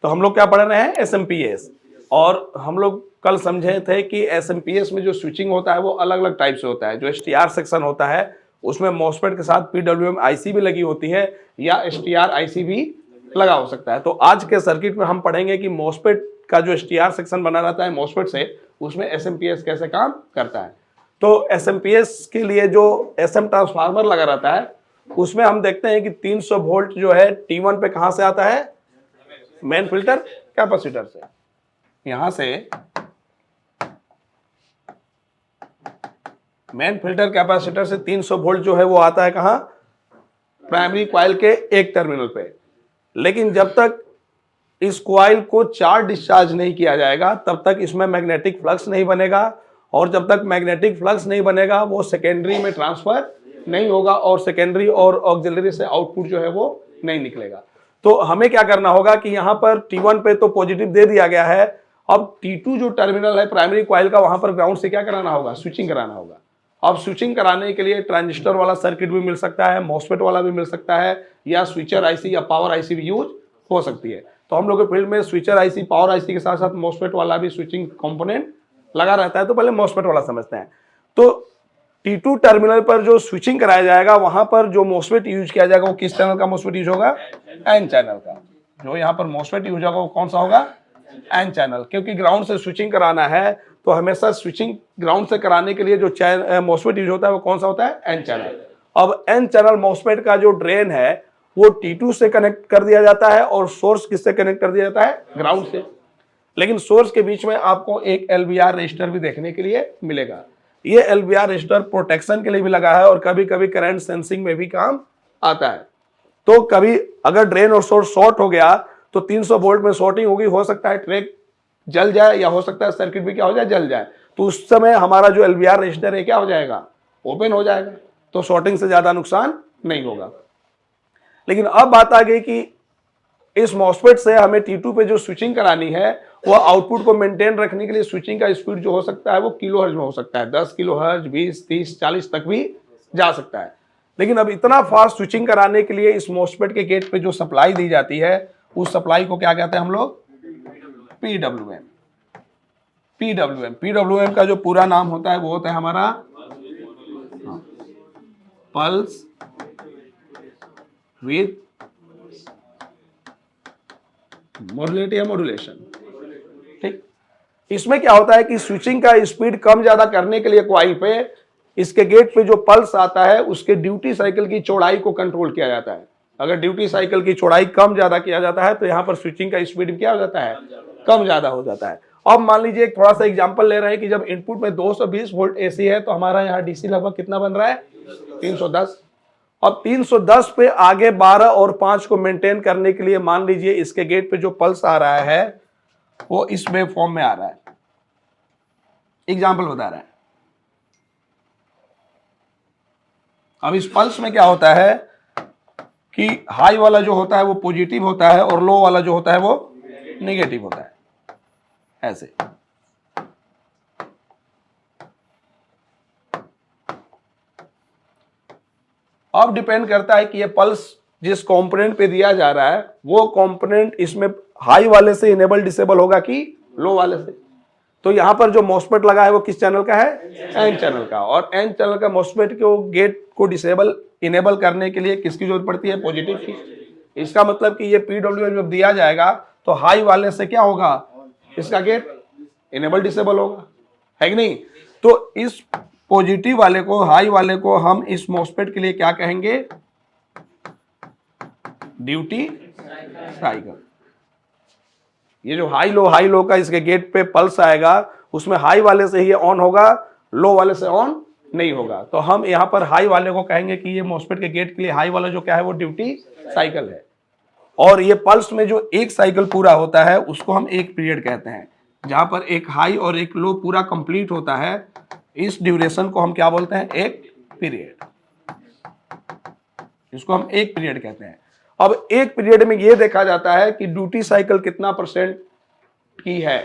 तो हम लोग क्या पढ़ रहे हैं, एसएमपीएस। और हम लोग कल समझे थे कि एसएमपीएस में जो स्विचिंग होता है वो अलग अलग टाइप से होता है। जो एसटीआर सेक्शन होता है उसमें मॉसफेट के साथ पीडब्ल्यूएम आईसी भी लगी होती है या एसटीआर आईसी भी लगा हो सकता है। तो आज के सर्किट में हम पढ़ेंगे कि मॉसफेट का जो एसटीआर सेक्शन बना रहता है मॉसफेट से, उसमें एसएमपीएस कैसे काम करता है। तो एसएमपीएस के लिए जो एसएम ट्रांसफार्मर लगा रहता है उसमें हम देखते हैं कि 300 वोल्ट जो है T1 पे कहां से आता है, मेन फिल्टर कैपेसिटर से। यहां से मेन फिल्टर कैपेसिटर से 300 वोल्ट जो है वो आता है कहां, प्राइमरी कॉइल के एक टर्मिनल पे। लेकिन जब तक इस कॉइल को चार्ज डिस्चार्ज नहीं किया जाएगा तब तक इसमें मैग्नेटिक फ्लक्स नहीं बनेगा, और जब तक मैग्नेटिक फ्लक्स नहीं बनेगा वो सेकेंडरी में ट्रांसफर नहीं होगा और सेकेंडरी और ऑक्सिलरी से आउटपुट जो है वो नहीं निकलेगा। तो हमें क्या करना होगा कि यहाँ पर T1 पे तो पॉजिटिव दे दिया गया है, अब T2 जो टर्मिनल है प्राइमरी कॉइल का वहां पर ग्राउंड से क्या कराना होगा, स्विचिंग कराना होगा। अब स्विचिंग कराने के लिए ट्रांजिस्टर वाला सर्किट भी मिल सकता है, मॉसफेट वाला भी मिल सकता है, या स्विचर आईसी या पावर आईसी भी यूज हो सकती है। तो हम लोग के फील्ड में स्विचर आईसी, पावर आईसी के साथ साथ मॉसफेट वाला भी स्विचिंग कंपोनेंट लगा रहता है। तो पहले मॉसफेट वाला समझते हैं। तो T2 टर्मिनल पर जो स्विचिंग कराया जाएगा वहां पर जो मॉसफेट यूज किया जाएगा वो किस चैनल का मॉसफेट यूज होगा, एन चैनल का। जो यहाँ पर मॉसफेट यूज होगा वो कौन सा होगा, एन चैनल। क्योंकि ग्राउंड से स्विचिंग कराना है तो हमेशा स्विचिंग ग्राउंड से कराने के लिए जो मॉसफेट यूज होता है वो कौन सा होता है, एन चैनल। अब एन चैनल मॉसफेट का जो ड्रेन है वो T2 से कनेक्ट कर दिया जाता है और सोर्स किससे कनेक्ट कर दिया जाता है, ग्राउंड से। लेकिन सोर्स के बीच में आपको एक एलवीआर रजिस्टर भी देखने के लिए मिलेगा। ये एलवीआर रजिस्टर प्रोटेक्शन के लिए भी लगा है और कभी कभी करंट सेंसिंग में भी काम आता है। तो कभी अगर ड्रेन और सोर्स शॉर्ट हो गया तो 300 वोल्ट में शॉर्टिंग होगी, हो सकता है ट्रैक जल जाए या हो सकता है सर्किट भी क्या हो जाए, जल जाए। तो उस समय हमारा जो एलवीआर रजिस्टर है क्या हो जाएगा, ओपन हो जाएगा, तो शॉर्टिंग से ज्यादा नुकसान नहीं होगा। लेकिन अब बात आ गई कि इस मॉसफेट से हमें T2 पे जो स्विचिंग करानी है वो आउटपुट को मेंटेन रखने के लिए स्विचिंग का स्पीड जो हो सकता है वो किलोहर्ट्ज में हो सकता है, 10 किलोहर्ट्ज, 20, 30, 40 तक भी जा सकता है। लेकिन अब इतना फास्ट स्विचिंग कराने के लिए इस मॉसफेट के गेट पे जो सप्लाई दी जाती है उस सप्लाई को क्या कहते हैं हम लोग, पीडब्ल्यूएम। पीडब्ल्यूएम का जो पूरा नाम होता है वो होता है हमारा पल्स विद मॉड्यूलेशन। ठीक, इसमें क्या होता है कि स्विचिंग का स्पीड कम ज्यादा करने के लिए कॉइल पे इसके गेट पे जो पल्स आता है उसके ड्यूटी साइकिल की चौड़ाई को कंट्रोल किया जाता है। अगर ड्यूटी साइकिल की चौड़ाई कम ज्यादा किया जाता है तो यहाँ पर स्विचिंग का स्पीड क्या हो जाता है, कम ज्यादा हो जाता है। अब मान लीजिए एक थोड़ा सा एग्जांपल ले रहे हैं कि जब इनपुट में 220 वोल्ट एसी है तो हमारा यहाँ डीसी लगभग कितना बन रहा है, 310। अब 310 पे आगे 12 और 5 को मेंटेन करने के लिए मान लीजिए इसके गेट पे जो पल्स आ रहा है वो इस वेव फॉर्म में आ रहा है। एग्जांपल बता रहा है। अब इस पल्स में क्या होता है कि हाई वाला जो होता है वो पॉजिटिव होता है और लो वाला जो होता है वो नेगेटिव होता है, ऐसे। अब डिपेंड करता है कि ये पल्स जिस कंपोनेंट पे दिया जा रहा है वो कंपोनेंट इसमें हाई वाले से इनेबल डिसेबल होगा कि लो वाले से। तो यहां पर जो मॉसफेट लगा है वो किस चैनल का है, एन चैनल का। और एन चैनल का मॉसफेट को गेट को डिसेबल इनेबल करने के लिए किसकी जरूरत पड़ती है, पॉजिटिव की। इसका मतलब कि ये पीडब्ल्यूएम जब दिया जाएगा तो हाई वाले से क्या होगा, इसका गेट इनेबल डिसेबल होगा, है कि नहीं। तो इस पॉजिटिव वाले को, हाई वाले को हम इस मॉसफेट के लिए क्या कहेंगे, ड्यूटी साइकिल। ये जो हाई लो का इसके गेट पे पल्स आएगा उसमें हाई वाले से ही ऑन होगा, लो वाले से ऑन नहीं होगा। तो हम यहाँ पर हाई वाले को कहेंगे कि ये मॉसफेट के गेट के लिए हाई वाला जो क्या है वो ड्यूटी साइकिल है। और ये पल्स में जो एक साइकिल पूरा होता है उसको हम एक पीरियड कहते हैं। जहां पर एक हाई और एक लो पूरा कंप्लीट होता है इस ड्यूरेशन को हम क्या बोलते हैं, एक पीरियड। इसको हम एक पीरियड कहते हैं। अब एक पीरियड में यह देखा जाता है कि ड्यूटी साइकिल कितना परसेंट की है।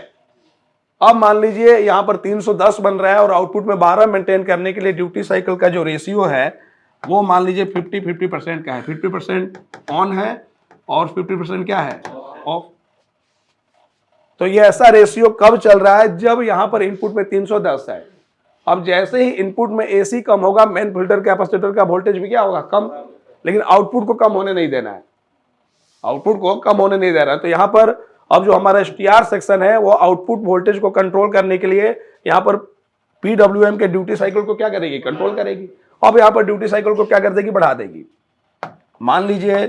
अब मान लीजिए यहां पर 310 बन रहा है और आउटपुट में 12 मेंटेन करने के लिए ड्यूटी साइकिल का जो रेशियो है वो मान लीजिए 50-50% का है। 50% ऑन है और 50% क्या है, ऑफ। तो ये ऐसा रेशियो कब चल रहा है, जब यहां पर इनपुट में 310 है। अब जैसे ही इनपुट में एसी कम होगा, मेन फिल्टर कैपेसिटर का वोल्टेज भी क्या होगा, कम। लेकिन आउटपुट को कम होने नहीं देना है, आउटपुट को कम होने नहीं दे रहा है। तो यहां पर अब जो हमारा एसटीआर सेक्शन है वो आउटपुट वोल्टेज को कंट्रोल करने के लिए यहां पर पीडब्ल्यूएम के ड्यूटी साइकिल को क्या करेगी, कंट्रोल करेगी। अब यहां पर ड्यूटी साइकिल को क्या कर देगी, बढ़ा देगी। मान लीजिए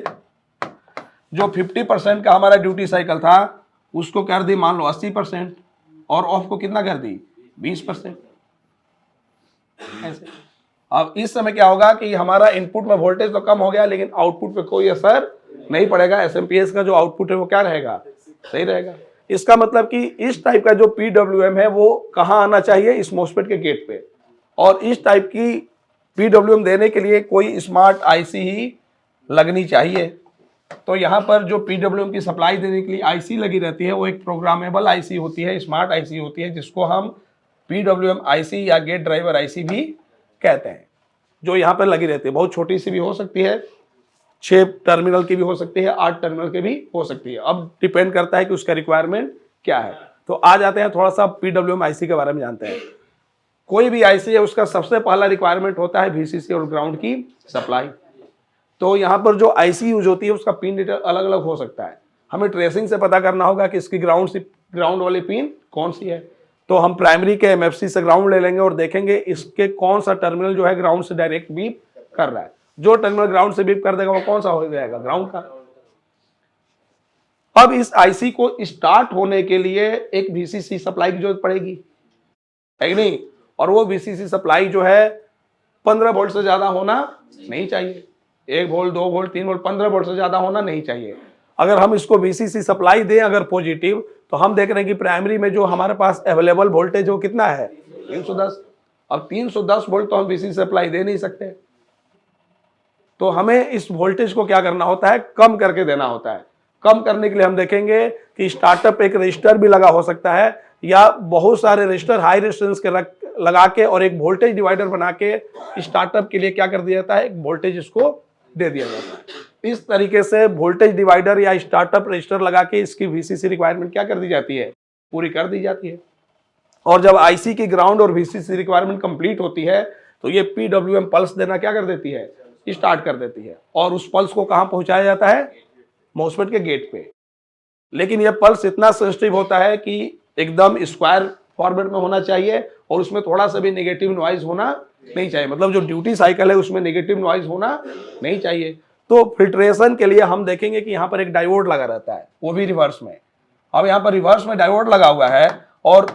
जो 50% का हमारा ड्यूटी साइकिल था उसको कर दी मान लो 80%, और ऑफ को कितना कर दी, 20%। ऐसे अब इस समय क्या होगा कि हमारा इनपुट में वोल्टेज तो कम हो गया, लेकिन आउटपुट पे कोई असर नहीं पड़ेगा। एसएमपीएस का जो आउटपुट है वो क्या रहेगा, सही रहेगा। इसका मतलब कि इस टाइप का जो पीडब्ल्यूएम है वो कहां आना चाहिए, इस मोस्फेट के गेट पे। और इस टाइप की पीडब्ल्यूएम देने के लिए कोई स्मार्ट आईसी ही लगनी चाहिए। तो यहां पर जो पीडब्ल्यूएम की सप्लाई देने के लिए आईसी लगी रहती है वो एक प्रोग्रामेबल आईसी होती है, स्मार्ट आईसी होती है, जिसको हम पीडब्ल्यूएम आईसी या गेट ड्राइवर आईसी भी कहते हैं, जो यहाँ पर लगी रहती है। बहुत छोटी सी भी हो सकती है, 6 टर्मिनल की भी हो सकती है, 8 टर्मिनल की भी हो सकती है। अब डिपेंड करता है कि उसका रिक्वायरमेंट क्या है। तो आ जाते हैं थोड़ा सा पीडब्ल्यूएम आईसी के बारे में जानते हैं। कोई भी आईसी है उसका सबसे पहला रिक्वायरमेंट होता है वीसीसी और ग्राउंड की सप्लाई। तो यहाँ पर जो आईसी यूज होती है उसका पिन डिटेल अलग अलग हो सकता है। हमें ट्रेसिंग से पता करना होगा कि इसकी ग्राउंड वाली पिन कौन सी है। तो हम प्राइमरी के एमएफसी से ग्राउंड ले लेंगे और देखेंगे इसके कौन सा टर्मिनल जो है ग्राउंड से डायरेक्ट बीप कर रहा है। जो टर्मिनल ग्राउंड से बीप कर देगा वो कौन सा हो जाएगा, ग्राउंड का। अब इस आईसी को स्टार्ट होने के लिए एक वीसीसी सप्लाई की जरूरत पड़ेगी, है कि नहीं। और वो वीसीसी सप्लाई जो है 15 वोल्ट से ज्यादा होना नहीं चाहिए। 1 वोल्ट, 2 वोल्ट, 3 वोल्ट, 15 वोल्ट से ज्यादा होना नहीं चाहिए। अगर हम इसको वीसीसी सप्लाई दें अगर पॉजिटिव, तो हम देख रहे हैं कि प्राइमरी में जो हमारे पास अवेलेबल वोल्टेज वो कितना है, 310। अब 310 वोल्ट तो हम वीसीसी सप्लाई दे नहीं सकते। तो हमें इस वोल्टेज को क्या करना होता है, कम करके देना होता है। कम करने के लिए हम देखेंगे कि स्टार्टअप एक रजिस्टर भी लगा हो सकता है, या बहुत सारे रजिस्टर हाई रेजिस्टेंस के लगा के और एक वोल्टेज डिवाइडर बना के स्टार्टअप के लिए क्या कर दिया जाता है, एक वोल्टेज इसको दे दिया जाता है। इस तरीके से वोल्टेज डिवाइडर या स्टार्टअप रजिस्टर लगा के इसकी वीसीसी रिक्वायरमेंट क्या कर दी जाती है, पूरी कर दी जाती है। और जब आईसी की ग्राउंड और वीसीसी रिक्वायरमेंट कंप्लीट होती है तो ये पीडब्ल्यूएम पल्स देना क्या कर देती है, स्टार्ट कर देती है। और उस पल्स को कहां पहुंचाया जाता है, मॉसफेट के गेट पे। लेकिन यह पल्स इतना सेंसिटिव होता है कि एकदम स्क्वायर फॉर्मेट में होना चाहिए और उसमें थोड़ा सा भी नेगेटिव नॉइज होना नहीं चाहिए। मतलब जो ड्यूटी साइकिल है उसमें नेगेटिव नॉइज होना नहीं चाहिए। तो फिल्ट्रेशन के लिए हम देखेंगे कि यहाँ पर एक डायोड लगा रहता है, वो भी रिवर्स में। अब यहाँ पर रिवर्स में डायोड लगा हुआ है और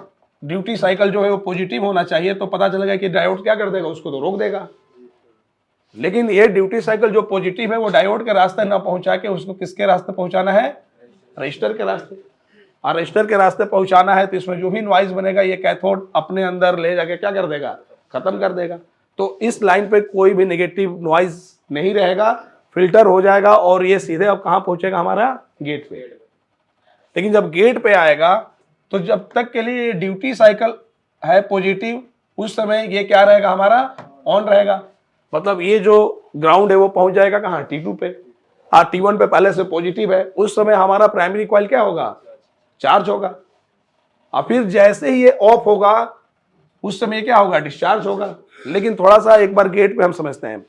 ड्यूटी साइकिल जो है वो पॉजिटिव होना चाहिए, तो पता चलेगा कि डायोड क्या कर देगा, उसको तो रोक देगा। लेकिन ये ड्यूटी साइकिल जो पॉजिटिव है वो डायोड के रास्ते ना पहुंचा के उसको किसके रास्ते पहुंचाना है, रजिस्टर के रास्ते। और रजिस्टर के रास्ते पहुंचाना है तो इसमें जो भी नॉइज बनेगा ये कैथोड अपने अंदर ले जाके क्या कर देगा, खत्म कर देगा। तो इस लाइन पे कोई भी नेगेटिव नॉइज नहीं रहेगा, फिल्टर हो जाएगा और ये सीधे अब कहां पहुंचेगा, हमारा गेट पे। लेकिन जब गेट पे आएगा तो जब तक के लिए ड्यूटी साइकिल है पॉजिटिव, उस समय ये क्या रहेगा, हमारा ऑन रहेगा। मतलब ये जो ग्राउंड है वो पहुंच जाएगा कहां, T2 पे। T1 पे पहले से पॉजिटिव है, उस समय हमारा प्राइमरी कॉइल क्या होगा, चार्ज होगा। और फिर जैसे ही ये ऑफ होगा उस समय क्या होगा, डिस्चार्ज होगा। लेकिन थोड़ा सा एक बार गेट पे हम समझते हैं,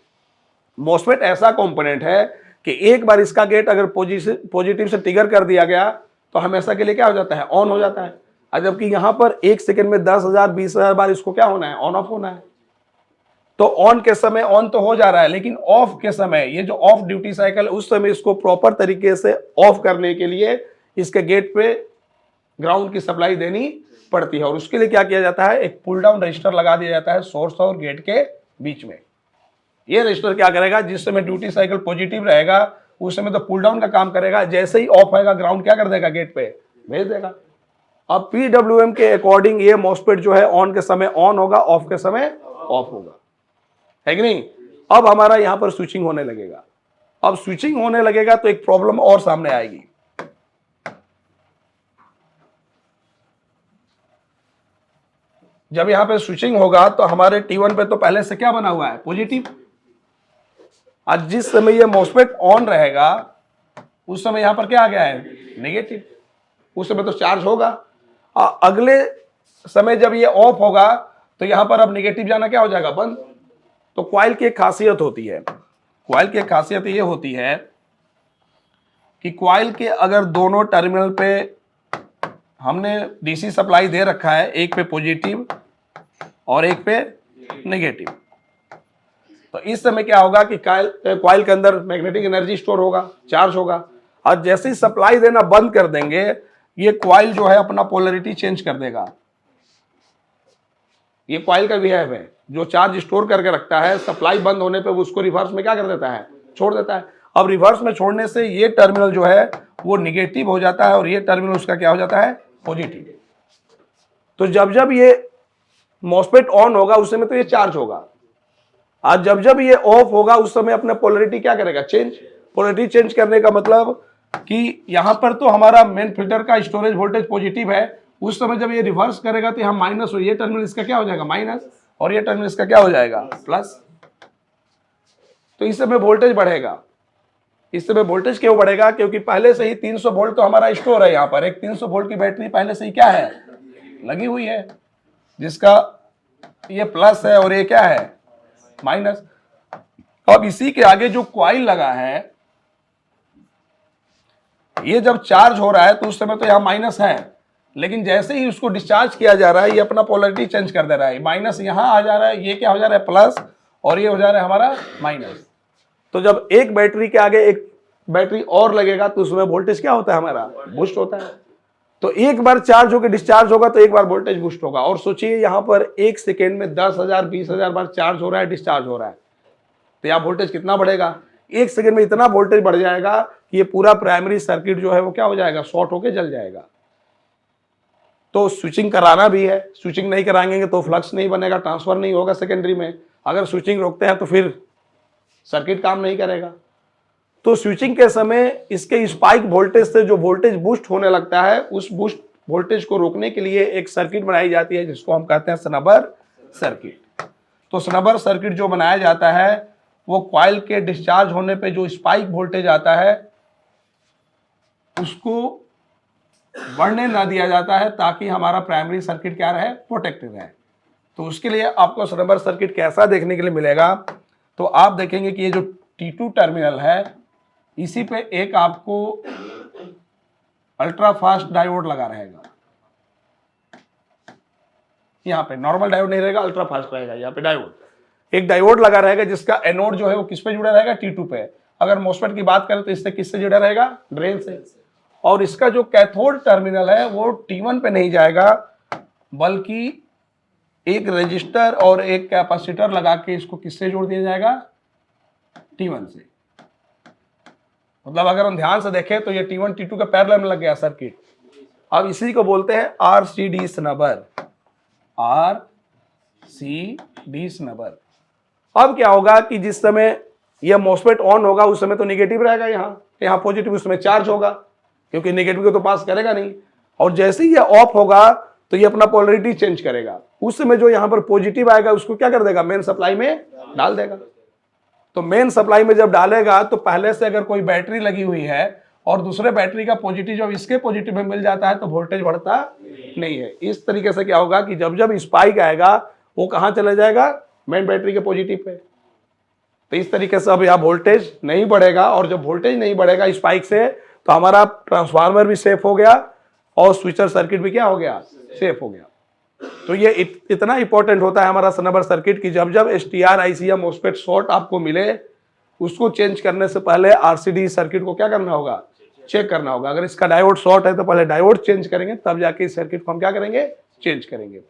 मॉसफेट ऐसा कंपोनेंट है कि एक बार इसका गेट अगर पॉजिटिव से ट्रिगर कर दिया गया तो हमेशा के लिए क्या हो जाता है, ऑन हो जाता है। जबकि यहां पर 1 सेकंड में 10,000 20,000 बार इसको क्या होना है, ऑन ऑफ होना है। तो ऑन के समय ऑन तो हो जा रहा है, लेकिन ऑफ के समय, ये जो ऑफ ड्यूटी साइकिल, उस समय इसको प्रॉपर तरीके से ऑफ करने के लिए इसके गेट पे ग्राउंड की सप्लाई देनी पड़ती है। और उसके लिए क्या किया जाता है, एक पुल डाउन रजिस्टर लगा दिया जाता है सोर्स और गेट के बीच में। ये रजिस्टर क्या करेगा, जिस समय ड्यूटी साइकिल पॉजिटिव रहेगा उस समय तो पुल डाउन का काम करेगा, जैसे ही ऑफ आएगा ग्राउंड क्या कर देगा, गेट पे भेज देगा। अब पीडब्ल्यूएम के अकॉर्डिंग ये मॉसफेट जो है ऑन के समय ऑन होगा, ऑफ के समय ऑफ होगा, है कि नहीं। अब हमारा यहां पर स्विचिंग होने लगेगा। अब स्विचिंग होने लगेगा तो एक प्रॉब्लम और सामने आएगी। जब यहां पे स्विचिंग होगा तो हमारे T1 पे तो पहले से क्या बना हुआ है, पॉजिटिव। आज जिस समय ये मॉसफेट ऑन रहेगा उस समय यहां पर क्या आ गया है, नेगेटिव। उस समय तो चार्ज होगा, अगले समय जब ये ऑफ होगा तो यहां पर अब निगेटिव जाना क्या हो जाएगा, बंद। तो कॉइल की एक खासियत होती है, कॉइल की एक खासियत ये होती है कि कॉइल के अगर दोनों टर्मिनल पे हमने डीसी सप्लाई दे रखा है, एक पे पॉजिटिव और एक पे नेगेटिव, तो इस समय क्या होगा कि कॉइल के अंदर मैग्नेटिक एनर्जी स्टोर होगा, चार्ज होगा। और जैसे ही सप्लाई देना बंद कर देंगे, ये कॉइल जो है अपना पोलैरिटी चेंज कर देगा। ये कॉइल का बिहेव है, जो चार्ज स्टोर करके रखता है, सप्लाई बंद होने पे वो उसको रिवर्स में क्या कर देता है, छोड़ देता है। अब रिवर्स में छोड़ने से ये टर्मिनल जो है वो निगेटिव हो जाता है और ये टर्मिनल उसका क्या हो जाता है, पॉजिटिव। तो जब जब ये मॉसफेट ऑन होगा उस समय तो ये चार्ज होगा, आज जब जब ये ऑफ होगा उस समय अपना पोलैरिटी क्या करेगा, चेंज। पोलैरिटी चेंज करने का मतलब कि यहां पर तो हमारा मेन फिल्टर का स्टोरेज वोल्टेज पॉजिटिव है, उस समय जब ये रिवर्स करेगा तो यहाँ माइनस हो, ये टर्मिनल इसका क्या हो जाएगा, माइनस, और ये टर्मिनल इसका क्या हो जाएगा, प्लस। तो इस समय वोल्टेज बढ़ेगा। इस समय वोल्टेज क्यों बढ़ेगा, क्योंकि पहले से ही 300 वोल्ट तो हमारा स्टोर है, यहाँ पर एक 300 वोल्ट की बैटरी पहले से ही क्या है, लगी हुई है, जिसका ये प्लस है और ये क्या है, माइनस। अब इसी के आगे जो कॉइल लगा है, ये जब चार्ज हो रहा है तो उस समय तो यहां माइनस है, लेकिन जैसे ही उसको डिस्चार्ज किया जा रहा है ये अपना पोलैरिटी चेंज कर दे रहा है, माइनस यहां आ जा रहा है, ये क्या हो जा रहा है, प्लस, और ये हो जा रहा है हमारा माइनस। तो जब एक बैटरी के आगे एक बैटरी और लगेगा तो उसमें वोल्टेज क्या होता है, हमारा बूस्ट होता है। तो एक बार चार्ज होकर डिस्चार्ज होगा तो एक बार वोल्टेज बूस्ट होगा। और सोचिए यहां पर एक सेकेंड में 10,000 20,000 बार चार्ज हो रहा है, डिस्चार्ज हो रहा है, तो यहाँ वोल्टेज कितना बढ़ेगा, एक सेकेंड में इतना वोल्टेज बढ़ जाएगा कि ये पूरा प्राइमरी सर्किट जो है वो क्या हो जाएगा, शॉर्ट होकर जल जाएगा। तो स्विचिंग कराना भी है, स्विचिंग नहीं कराएंगे तो फ्लक्स नहीं बनेगा, ट्रांसफर नहीं होगा सेकेंडरी में। अगर स्विचिंग रोकते हैं तो फिर सर्किट काम नहीं करेगा। तो स्विचिंग के समय इसके स्पाइक वोल्टेज से जो वोल्टेज बूस्ट होने लगता है, उस बूस्ट वोल्टेज को रोकने के लिए एक सर्किट बनाई जाती है जिसको हम कहते हैं स्नबर सर्किट। तो स्नबर सर्किट जो बनाया जाता है वो कॉइल के डिस्चार्ज होने पे जो स्पाइक वोल्टेज आता है उसको बढ़ने ना दिया जाता है, ताकि हमारा प्राइमरी सर्किट क्या रहे, प्रोटेक्टेड रहे। तो उसके लिए आपको स्नबर सर्किट कैसा देखने के लिए मिलेगा, तो आप देखेंगे कि ये जो T2 टर्मिनल है इसी पे एक आपको अल्ट्रा फास्ट डायोड लगा रहेगा। यहाँ पे नॉर्मल डायोड नहीं रहेगा, अल्ट्रा फास्ट रहेगा। यहाँ पे डायोड, एक डायोड लगा रहेगा जिसका एनोड जो है वो किस पे जुड़ा रहेगा, T2 पे। अगर मॉसफेट की बात करें तो इससे किससे जुड़ा रहेगा, ड्रेन से। और इसका जो कैथोड टर्मिनल है वो T1 पे नहीं जाएगा, बल्कि एक रेजिस्टर और एक कैपेसिटर लगा के इसको किससे जोड़ दिया जाएगा, T1 से। मतलब अगर हम ध्यान से देखें तो ये T1 T2 के पैरेलल में लग गया सर्किट। अब इसी को बोलते हैं RCD स्नबर, RCD स्नबर। अब क्या होगा कि जिस समय यह मॉसफेट ऑन होगा उस समय तो नेगेटिव रहेगा, यहाँ पॉजिटिव, उसमें चार्ज होगा, क्योंकि नेगेटिव को तो पास करेगा नहीं। और जैसे ही ये ऑफ होगा तो ये अपना पोलैरिटी चेंज करेगा, उस समय जो यहाँ पर पॉजिटिव आएगा उसको क्या कर देगा, मेन सप्लाई में डाल देगा। तो मेन सप्लाई में जब डालेगा तो पहले से अगर कोई बैटरी लगी हुई है और दूसरे बैटरी का पॉजिटिव जब इसके पॉजिटिव में मिल जाता है तो वोल्टेज बढ़ता नहीं है। इस तरीके से क्या होगा कि जब जब स्पाइक आएगा वो कहाँ चला जाएगा, मेन बैटरी के पॉजिटिव पे। तो इस तरीके से अब यहाँ वोल्टेज नहीं बढ़ेगा, और जब वोल्टेज नहीं बढ़ेगा स्पाइक से तो हमारा ट्रांसफार्मर भी सेफ हो गया और स्विचर सर्किट भी क्या हो गया, सेफ हो गया। तो ये इतना इंपॉर्टेंट होता है हमारा स्नबर सर्किट की जब जब STR IC या मॉसफेट शॉर्ट आपको मिले उसको चेंज करने से पहले RCD सर्किट को क्या करना होगा, चेक करना होगा। अगर इसका डायोड शॉर्ट है तो पहले डायोड चेंज करेंगे, तब जाके इस सर्किट को हम क्या करेंगे, चेंज करेंगे।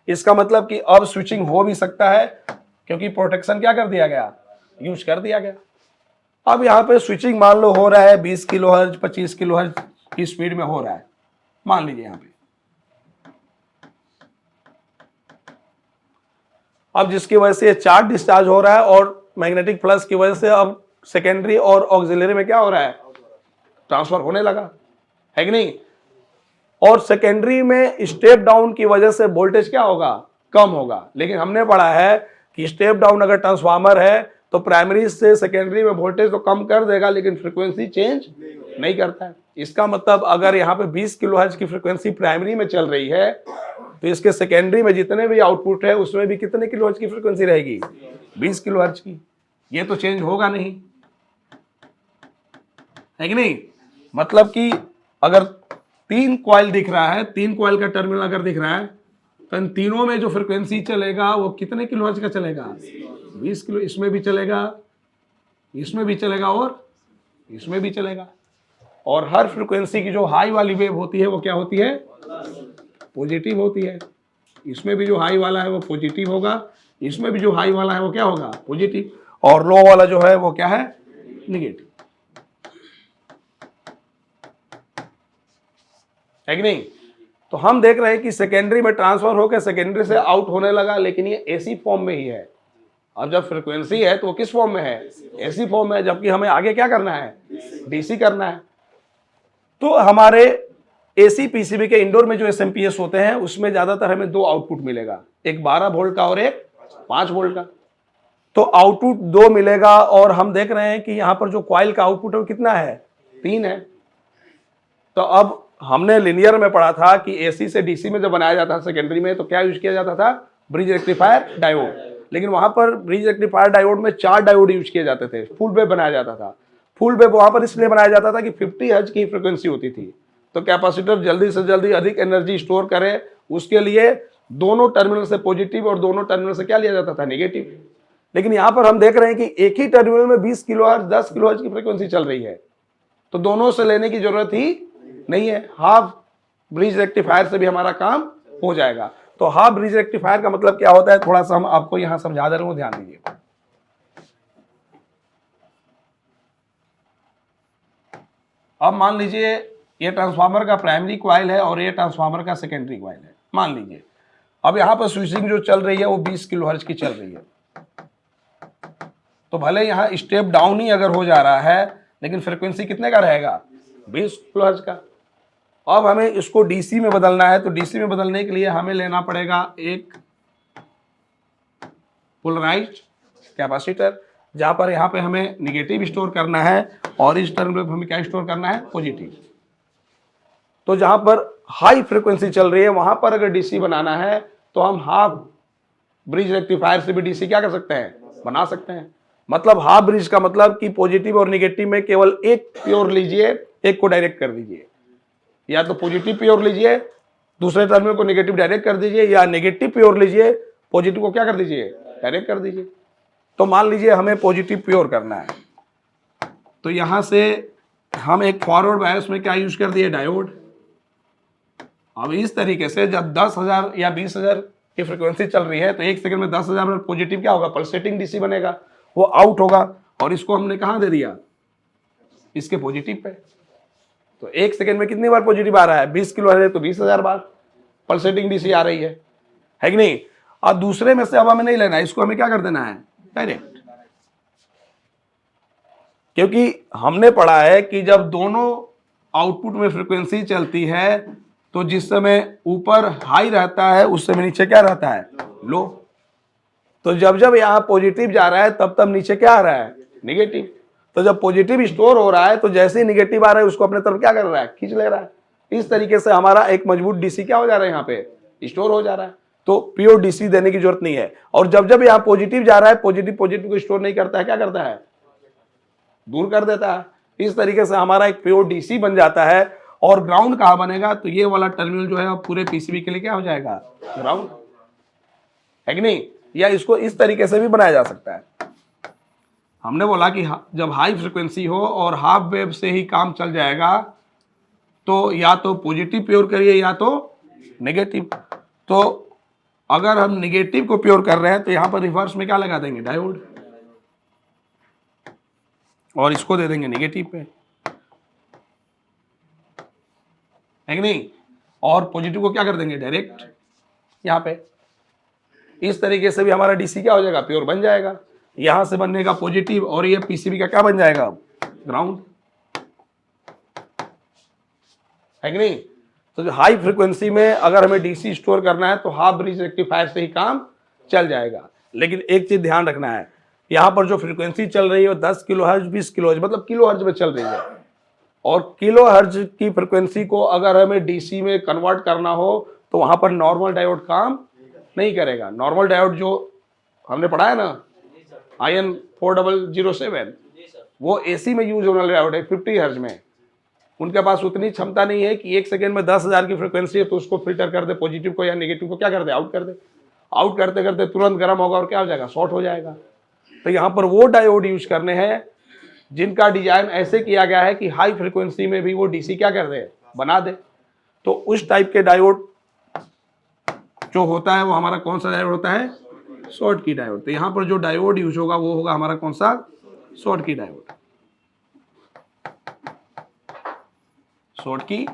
इसका मतलब कि अब स्विचिंग हो भी सकता है क्योंकि प्रोटेक्शन क्या कर दिया गया, यूज कर दिया गया। अब यहाँ पे स्विचिंग मान लो हो रहा है 20 किलोहर्ट्ज 25 किलोहर्ट्ज की स्पीड में हो रहा है, मान लीजिए यहाँ पे। अब जिसकी वजह से चार्ज डिस्चार्ज हो रहा है और मैग्नेटिक फ्लक्स की वजह से अब सेकेंडरी और ऑक्सिलरी में क्या हो रहा है, ट्रांसफर होने लगा है कि नहीं। और सेकेंडरी में स्टेप डाउन की वजह से वोल्टेज क्या होगा, कम होगा। लेकिन हमने पढ़ा है कि स्टेप डाउन अगर ट्रांसफार्मर है तो प्राइमरी से सेकेंडरी में वोल्टेज तो कम कर देगा लेकिन फ्रीक्वेंसी चेंज नहीं करता है। इसका मतलब अगर यहाँ पे 20 किलोहर्ट्ज की फ्रीक्वेंसी प्राइमरी में चल रही है तो इसके सेकेंडरी में जितने भी आउटपुट है उसमें भी कितने किलोहर्ट्ज की फ्रीक्वेंसी रहेगी, 20 किलोहर्ट्ज की। ये तो चेंज होगा नहीं, है कि नहीं। मतलब कि अगर 3 कॉइल दिख रहा है, 3 कॉइल का टर्मिनल अगर दिख रहा है तो इन तीनों में जो फ्रीक्वेंसी चलेगा वो कितने किलोहर्ट्ज का चलेगा, 20 किलो। इसमें भी चलेगा, इसमें भी चलेगा और इसमें भी चलेगा। और हर फ्रीक्वेंसी की जो हाई वाली वेव होती है वो क्या होती है, पॉजिटिव होती है। इसमें भी जो हाई वाला है वो पॉजिटिव होगा, इसमें भी जो हाई वाला है वो क्या होगा, पॉजिटिव। और लो वाला जो है वो क्या है, निगेटिव, है कि नहीं। तो हम देख रहे हैं कि सेकेंडरी में ट्रांसफर होकर सेकेंडरी से आउट होने लगा, लेकिन ये एसी फॉर्म में ही है। अब जब फ्रीक्वेंसी है तो वो किस फॉर्म में है, एसी फॉर्म में है, जबकि हमें आगे क्या करना है, डीसी करना है। तो हमारे एसी पीसीबी के इंडोर में जो एसएमपीएस होते हैं उसमें ज्यादातर हमें 2 आउटपुट मिलेगा, एक 12 वोल्ट का और एक 5 वोल्ट का। तो आउटपुट 2 मिलेगा और हम देख रहे हैं कि यहां पर जो कॉइल का आउटपुट है वो कितना है, 3 है। तो अब हमने लिनियर में पढ़ा था कि एसी से डीसी में जब बनाया जाता था सेकेंडरी में तो क्या यूज किया जाता था, ब्रिज रेक्टिफायर डायोड। लेकिन वहां पर ब्रिज रेक्टिफायर डायोड में 4 डायोड यूज किए जाते थे, फुल वेव बनाया जाता था। फुल वेव वहां पर इसलिए बनाया जाता था कि 50 हर्ट्ज की फ्रीक्वेंसी होती थी, तो कैपेसिटर जल्दी से जल्दी अधिक एनर्जी स्टोर करे, उसके लिए दोनों टर्मिनल से पॉजिटिव और दोनों टर्मिनल से क्या लिया जाता था, नेगेटिव। लेकिन यहां पर हम देख रहे हैं कि एक ही टर्मिनल में 20 किलोहर्ट्ज 10 किलोहर्ट्ज की फ्रीक्वेंसी चल रही है, तो दोनों से लेने की जरूरत ही नहीं है। हाफ ब्रिज रेक्टिफायर से भी हमारा काम हो जाएगा। तो हाफ ब्रिज रेक्टिफायर का मतलब क्या होता है, थोड़ा सा हम आपको यहां समझा दे रहे हूं, ध्यान दीजिए। अब मान लीजिए ये ट्रांसफार्मर का प्राइमरी कॉइल है और ये ट्रांसफार्मर का सेकेंडरी कॉइल है, मान लीजिए। अब यहां पर स्विचिंग जो चल रही है वो 20 किलोहर्ट्ज की चल रही है, तो भले यहां स्टेप डाउन ही अगर हो जा रहा है लेकिन फ्रीक्वेंसी कितने का रहेगा, 20 किलोहर्ट्ज का। अब हमें इसको डीसी में बदलना है, तो डीसी में बदलने के लिए हमें लेना पड़ेगा एक पोलराइज्ड कैपेसिटर, जहां पर यहां पे हमें निगेटिव स्टोर करना है और इस टर्मिनल पे हमें क्या स्टोर करना है, पॉजिटिव। तो जहां पर हाई फ्रीक्वेंसी चल रही है वहां पर अगर डीसी बनाना है तो हम हाफ ब्रिज रेक्टिफायर से भी डीसी क्या कर सकते हैं, बना सकते हैं। मतलब हाफ ब्रिज का मतलब कि पॉजिटिव और निगेटिव में केवल एक प्योर लीजिए, एक को डायरेक्ट कर दीजिए, या तो पॉजिटिव प्योर लीजिए दूसरे टर्मिनल को नेगेटिव डायरेक्ट कर दीजिए, या नेगेटिव प्योर लीजिए पॉजिटिव को क्या कर दीजिए, डायरेक्ट कर दीजिए। तो मान लीजिए हमें पॉजिटिव प्योर करना है, तो यहां से हम एक फॉरवर्ड बायस में क्या यूज कर दिए, डायोड। अब इस तरीके से जब 10,000 या 20,000 की फ्रीक्वेंसी चल रही है तो एक सेकंड में 10,000 में पॉजिटिव क्या होगा, पल्सेटिंग डीसी बनेगा, वो आउट होगा और इसको हमने कहां दे दिया, इसके पॉजिटिव पे। तो एक सेकंड में कितनी बार पॉजिटिव आ रहा है, 20 किलो है तो 20,000 बार पल्सेटिंग डीसी आ रही है कि नहीं। और दूसरे में से अब हमें नहीं लेना है, इसको हमें क्या कर देना है, डायरेक्ट। क्योंकि हमने पढ़ा है कि जब दोनों आउटपुट में फ्रीक्वेंसी चलती है तो जिस समय ऊपर हाई रहता है उस समय नीचे क्या रहता है, लो। तो जब जब यहां पॉजिटिव जा रहा है तब तब नीचे क्या आ रहा है, निगेटिव। तो जब पॉजिटिव स्टोर हो रहा है तो जैसे ही निगेटिव आ रहा है उसको अपने तरफ क्या कर रहा है, खींच ले रहा है। इस तरीके से हमारा एक मजबूत डीसी क्या हो जा रहा है, यहाँ पे स्टोर हो जा रहा है। तो प्योर डीसी देने की जरूरत नहीं है। और जब जब यहाँ पॉजिटिव जा रहा है, पॉजिटिव को स्टोर नहीं करता है, क्या करता है, दूर कर देता है। इस तरीके से हमारा एक प्योर डीसी बन जाता है। और ग्राउंड कहाँ बनेगा, तो ये वाला टर्मिनल जो है पूरे पीसीबी के लिए क्या हो जाएगा, ग्राउंड, है कि नहीं। या इसको इस तरीके से भी बनाया जा सकता है। हमने बोला कि जब हाई फ्रीक्वेंसी हो और हाफ वेव से ही काम चल जाएगा तो या तो पॉजिटिव प्योर करिए या तो नेगेटिव। तो अगर हम नेगेटिव को प्योर कर रहे हैं तो यहां पर रिवर्स में क्या लगा देंगे, डायोड, और इसको दे देंगे नेगेटिव पे, है कि नहीं। और पॉजिटिव को क्या कर देंगे, डायरेक्ट यहां पे। इस तरीके से भी हमारा डीसी क्या हो जाएगा, प्योर बन जाएगा। यहां से बनने का पॉजिटिव और ये पीसीबी का क्या बन जाएगा, ग्राउंड, है कि नहीं। तो जो हाई फ्रीक्वेंसी में अगर हमें डीसी स्टोर करना है तो हाफ ब्रिज रेक्टिफायर से ही काम चल जाएगा। लेकिन एक चीज ध्यान रखना है, यहाँ पर जो फ्रीक्वेंसी चल रही है वो 10 किलो हर्ज 20 किलो हर्ज मतलब किलो हर्ज में चल रही है। और किलो हर्ज की फ्रीक्वेंसी को अगर हमें डीसी में कन्वर्ट करना हो तो वहां पर नॉर्मल डायोड काम नहीं करेगा। नॉर्मल डायोड जो हमने पढ़ा है ना IN 4007, वो एसी में यूज होने वाला डायोड है 50 हर्ज में। उनके पास उतनी क्षमता नहीं है कि 1 सेकेंड में 10,000 की फ्रीक्वेंसी है तो उसको फिल्टर कर दे, पॉजिटिव को या नेगेटिव को क्या कर दे, आउट कर दे। आउट करते करते तुरंत गर्म होगा और क्या हो जाएगा, शॉर्ट हो जाएगा। तो यहाँ पर वो डायोड यूज करने हैं जिनका डिजाइन ऐसे किया गया है कि हाई फ्रीक्वेंसी में भी वो डीसी क्या कर दे, बना दे। तो उस टाइप के डायोड जो होता है वो हमारा कौन सा डायोड होता है, शॉर्ट की डायोड। तो यहाँ पर जो डायोड यूज होगा वो होगा हमारा कौन सा, शॉर्ट की डायोड। शॉर्ट की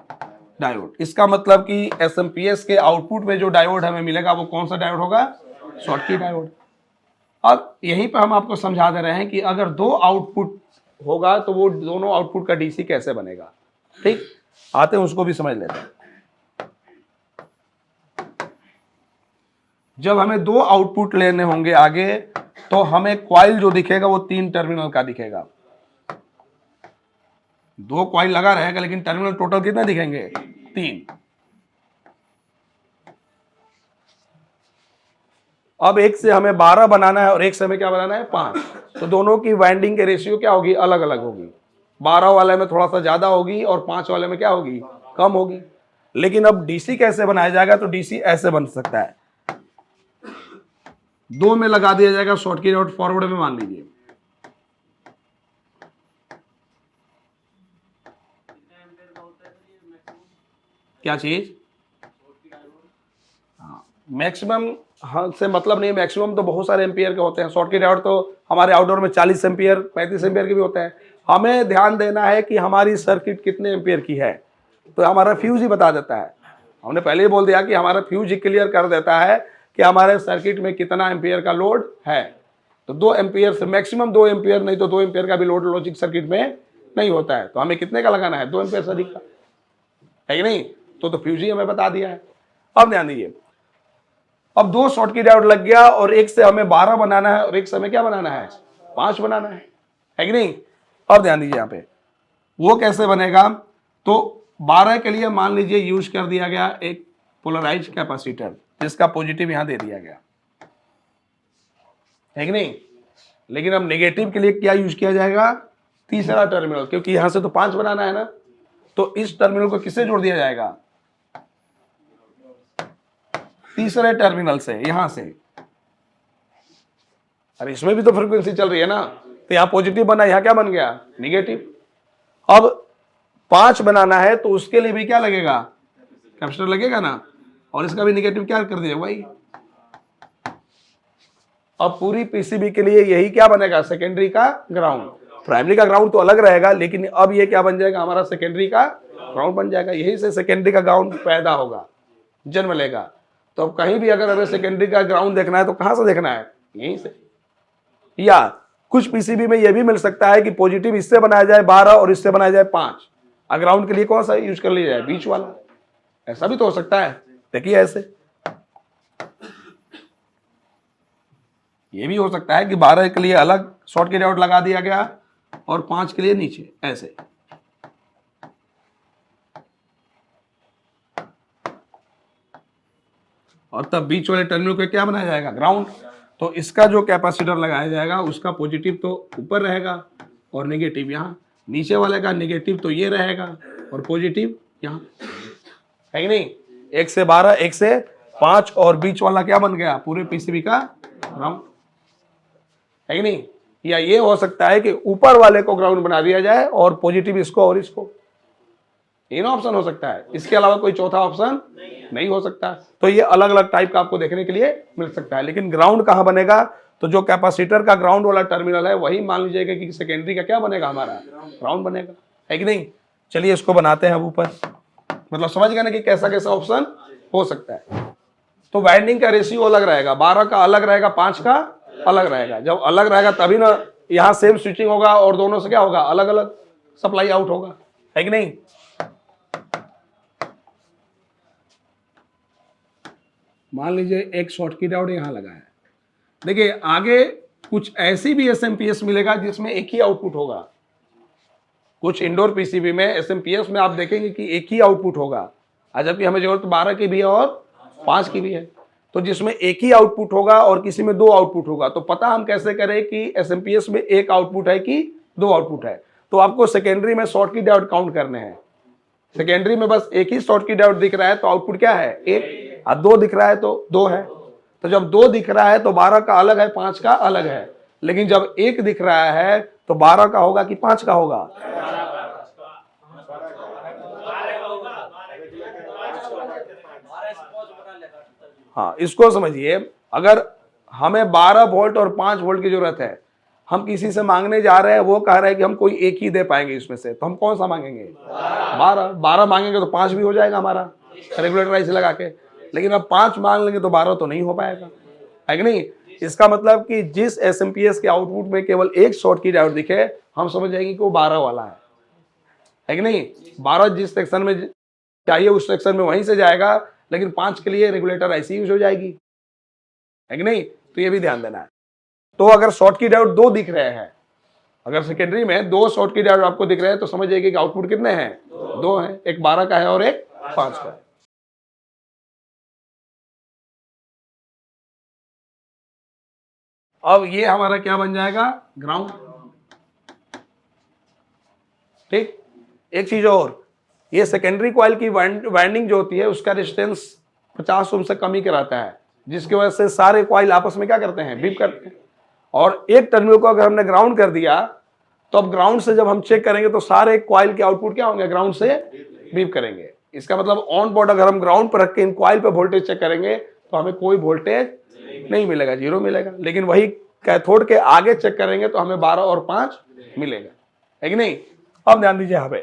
डायोड, इसका मतलब कि एसएमपीएस के आउटपुट में जो डायोड हमें मिलेगा वो कौन सा डायोड होगा, शॉर्ट की डायोड। अब यहीं पर हम आपको समझा दे रहे हैं कि अगर दो आउटपुट होगा तो वो दोनों आउटपुट का डीसी कैसे बनेगा। ठीक, आते हैं उसको भी समझ लेते हैं। जब हमें दो आउटपुट लेने होंगे आगे तो हमें कॉइल जो दिखेगा वो 3 टर्मिनल का दिखेगा। दो कॉइल लगा रहेगा लेकिन टर्मिनल टोटल कितने दिखेंगे, 3। अब एक से हमें 12 बनाना है और एक से हमें क्या बनाना है, 5। तो दोनों की वाइंडिंग के रेशियो क्या होगी, अलग अलग होगी। 12 वाले में थोड़ा सा ज्यादा होगी और 5 वाले में क्या होगी, कम होगी। लेकिन अब डीसी कैसे बनाया जाएगा, तो डीसी ऐसे बन सकता है, 2 में लगा दिया जाएगा शॉर्ट की डायोड फॉरवर्ड में, मान लीजिए। क्या चीज, मैक्सिमम हाँ से मतलब नहीं, मैक्सिमम तो बहुत सारे एम्पियर के होते हैं। शॉर्ट की डायोड तो हमारे आउटडोर में 40 एम्पियर 35 एम्पियर के भी होते हैं। हमें ध्यान देना है कि हमारी सर्किट कितने एम्पियर की है, तो हमारा फ्यूज ही बता देता है। हमने पहले ही बोल दिया कि हमारा फ्यूज ही क्लियर कर देता है कि हमारे सर्किट में कितना एम्पियर का लोड है। तो 2 एम्पियर से मैक्सिमम 2 एम्पियर, नहीं तो 2 एम्पियर का भी लोड लॉजिक सर्किट में नहीं होता है। तो हमें कितने का लगाना है, 2 एम्पियर से अधिक का, है कि नहीं। तो फ्यूज ही हमें बता दिया है। अब ध्यान दीजिए, अब 2 शॉर्ट की डायोड लग गया और एक से हमें 12 बनाना है और एक से हमें क्या बनाना है, 5 बनाना है कि नहीं। अब ध्यान दीजिए यहाँ पे वो कैसे बनेगा। तो 12 के लिए मान लीजिए यूज कर दिया गया एक पोलराइज कैपेसिटर, जिसका पॉजिटिव यहां दे दिया गया, है कि नहीं। लेकिन अब नेगेटिव के लिए क्या यूज किया जाएगा, तीसरा टर्मिनल, क्योंकि यहां से तो 5 बनाना है ना। तो इस टर्मिनल को किससे जोड़ दिया जाएगा, तीसरे टर्मिनल से, यहां से। अरे इसमें भी तो फ्रीक्वेंसी चल रही है ना, तो यहां पॉजिटिव बना, यहां क्या बन गया, निगेटिव। अब 5 बनाना है तो उसके लिए भी क्या लगेगा, कैपेसिटर लगेगा ना, और इसका भी निगेटिव क्या कर दिया भाई। अब पूरी पीसीबी के लिए यही क्या बनेगा, सेकेंडरी का ग्राउंड। प्राइमरी का ग्राउंड तो अलग रहेगा, लेकिन अब ये क्या बन जाएगा, हमारा सेकेंडरी का ग्राउंड बन जाएगा। यही से सेकेंडरी का ग्राउंड पैदा होगा, जन्म लेगा। तो अब कहीं भी अगर हमें सेकेंडरी का ग्राउंड देखना है तो कहां से देखना है, यहीं से। या कुछ पीसीबी में यह भी मिल सकता है कि पॉजिटिव इससे बनाया जाए 12 और इससे बनाया जाए 5, और ग्राउंड के लिए कौन सा यूज कर लिया जाए, बीच वाला। ऐसा भी तो हो सकता है, देखिए ऐसे ये भी हो सकता है कि 12 के लिए अलग शॉर्ट की डायोड लगा दिया गया और 5 के लिए नीचे, ऐसे। और तब बीच वाले टर्मिनल को क्या बनाया जाएगा, ग्राउंड। तो इसका जो कैपेसिटर लगाया जाएगा उसका पॉजिटिव तो ऊपर रहेगा और नेगेटिव यहाँ। नीचे वाले का नेगेटिव तो ये रहेगा और पॉजिटिव यहाँ, है कि नहीं। 1 से 12, 1 से 5, और बीच वाला क्या बन गया, पूरे पीसीबी का ग्राउंड, है कि नहीं। या ये हो सकता है कि ऊपर वाले को ग्राउंड बना दिया जाए और पॉजिटिव इसको और इसको। तीन ऑप्शन हो सकता है, इसके अलावा कोई चौथा ऑप्शन नहीं हो सकता। तो ये अलग अलग टाइप का आपको देखने के लिए मिल सकता है। लेकिन ग्राउंड कहां बनेगा, तो जो कैपेसिटर का ग्राउंड वाला टर्मिनल है वही मान लीजिएगा कि सेकेंडरी का क्या बनेगा, हमारा ग्राउंड बनेगा, है कि नहीं। चलिए इसको बनाते हैं अब ऊपर, मतलब समझ गए ना कि कैसा कैसा ऑप्शन हो सकता है। तो वाइंडिंग का रेशियो अलग रहेगा, 12 का अलग रहेगा, 5 का अलग रहेगा। जब अलग रहेगा तभी ना यहाँ सेम स्विचिंग होगा और दोनों से क्या होगा, अलग अलग सप्लाई आउट होगा, है कि नहीं। मान लीजिए एक शॉर्ट की डायोड यहां लगा है। देखिए आगे कुछ ऐसी भी एसएमपीएस मिलेगा जिसमें एक ही आउटपुट होगा। कुछ इंडोर पीसीबी में एसएमपीएस में आप देखेंगे कि एक ही आउटपुट होगा, जबकि हमें जरूरत 12 की भी है और 5 की भी है। तो जिसमें एक ही आउटपुट होगा और किसी में 2 आउटपुट होगा, तो पता हम कैसे करें कि एसएमपीएस में एक आउटपुट है कि 2 आउटपुट है? तो आपको सेकेंडरी में शॉर्टकी डायोड काउंट करने हैं। सेकेंडरी में बस एक ही शॉर्टकी डायोड दिख रहा है तो आउटपुट क्या है? 1। और 2 दिख रहा है तो 2 है। तो जब 2 दिख रहा है तो 12 का अलग है, 5 का अलग है। लेकिन जब 1 दिख रहा है तो 12 का होगा कि 5 का होगा? हाँ, इसको समझिए। अगर हमें 12 वोल्ट और 5 वोल्ट की जरूरत है, हम किसी से मांगने जा रहे हैं, वो कह रहा है कि हम कोई एक ही दे पाएंगे इसमें से, तो हम कौन सा मांगेंगे? 12 मांगेंगे तो 5 भी हो जाएगा हमारा रेगुलेटर ऐसे लगा के। लेकिन अब 5 मांग लेंगे तो 12 तो नहीं हो पाएगा, है कि नहीं? इसका मतलब कि जिस एसएमपीएस के आउटपुट में केवल एक शॉर्टकी डायोड दिखे, हम समझ जाएंगे कि वो 12 वाला है कि नहीं? 12 जिस सेक्शन में चाहिए उस सेक्शन में वहीं से जाएगा, लेकिन 5 के लिए रेगुलेटर ऐसी यूज हो जाएगी, है कि नहीं? तो ये भी ध्यान देना है। तो अगर शॉर्टकी डायोड 2 दिख रहे हैं, अगर सेकेंडरी में 2 शॉर्टकी डायोड आपको दिख रहे हैं, तो समझ जाइए कि आउटपुट कितने हैं? 2 हैं। एक 12 का है और एक 5 का है। अब ये हमारा क्या बन जाएगा? ग्राउंड। ठीक। एक चीज और, ये सेकेंडरी कॉइल की वाइंडिंग जो होती है उसका रेजिस्टेंस 50 ओम से कम ही कराता है, जिसकी वजह से सारे कॉइल आपस में क्या करते हैं? बीप करते हैं। और एक टर्मिनल को अगर हमने ग्राउंड कर दिया, तो अब ग्राउंड से जब हम चेक करेंगे तो सारे कॉइल के आउटपुट क्या होंगे? ग्राउंड से बीप करेंगे। इसका मतलब ऑन बोर्ड अगर हम ग्राउंड पर रख के इन कॉइल पे वोल्टेज चेक करेंगे तो हमें कोई वोल्टेज नहीं मिलेगा, 0 मिलेगा। लेकिन वही कैथोड के आगे चेक करेंगे तो हमें 12 और 5 मिलेगा, है कि नहीं? अब ध्यान दीजिए यहाँ पे,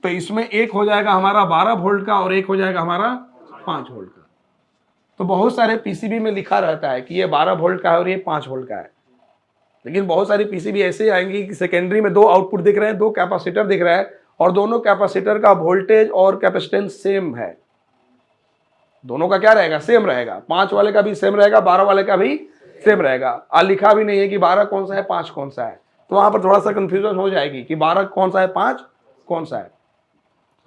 तो इसमें एक हो जाएगा हमारा 12 वोल्ट का और एक हो जाएगा हमारा 5 वोल्ट का। तो बहुत सारे पीसीबी में लिखा रहता है कि ये 12 वोल्ट का है और ये 5 वोल्ट का है, लेकिन बहुत सारी पीसीबी ऐसे आएंगी कि सेकेंडरी में 2 आउटपुट दिख रहे हैं, 2 कैपेसिटर दिख रहा है और दोनों कैपेसिटर का वोल्टेज और कैपेसिटेंस सेम है। दोनों का क्या रहेगा? सेम रहेगा। 5 वाले का भी सेम रहेगा, 12 वाले का भी सेम रहेगा। और लिखा भी नहीं है कि 12 कौन सा है 5 कौन सा है, तो वहां पर थोड़ा सा कंफ्यूजन हो जाएगी कि 12 कौन सा है 5 कौन सा है।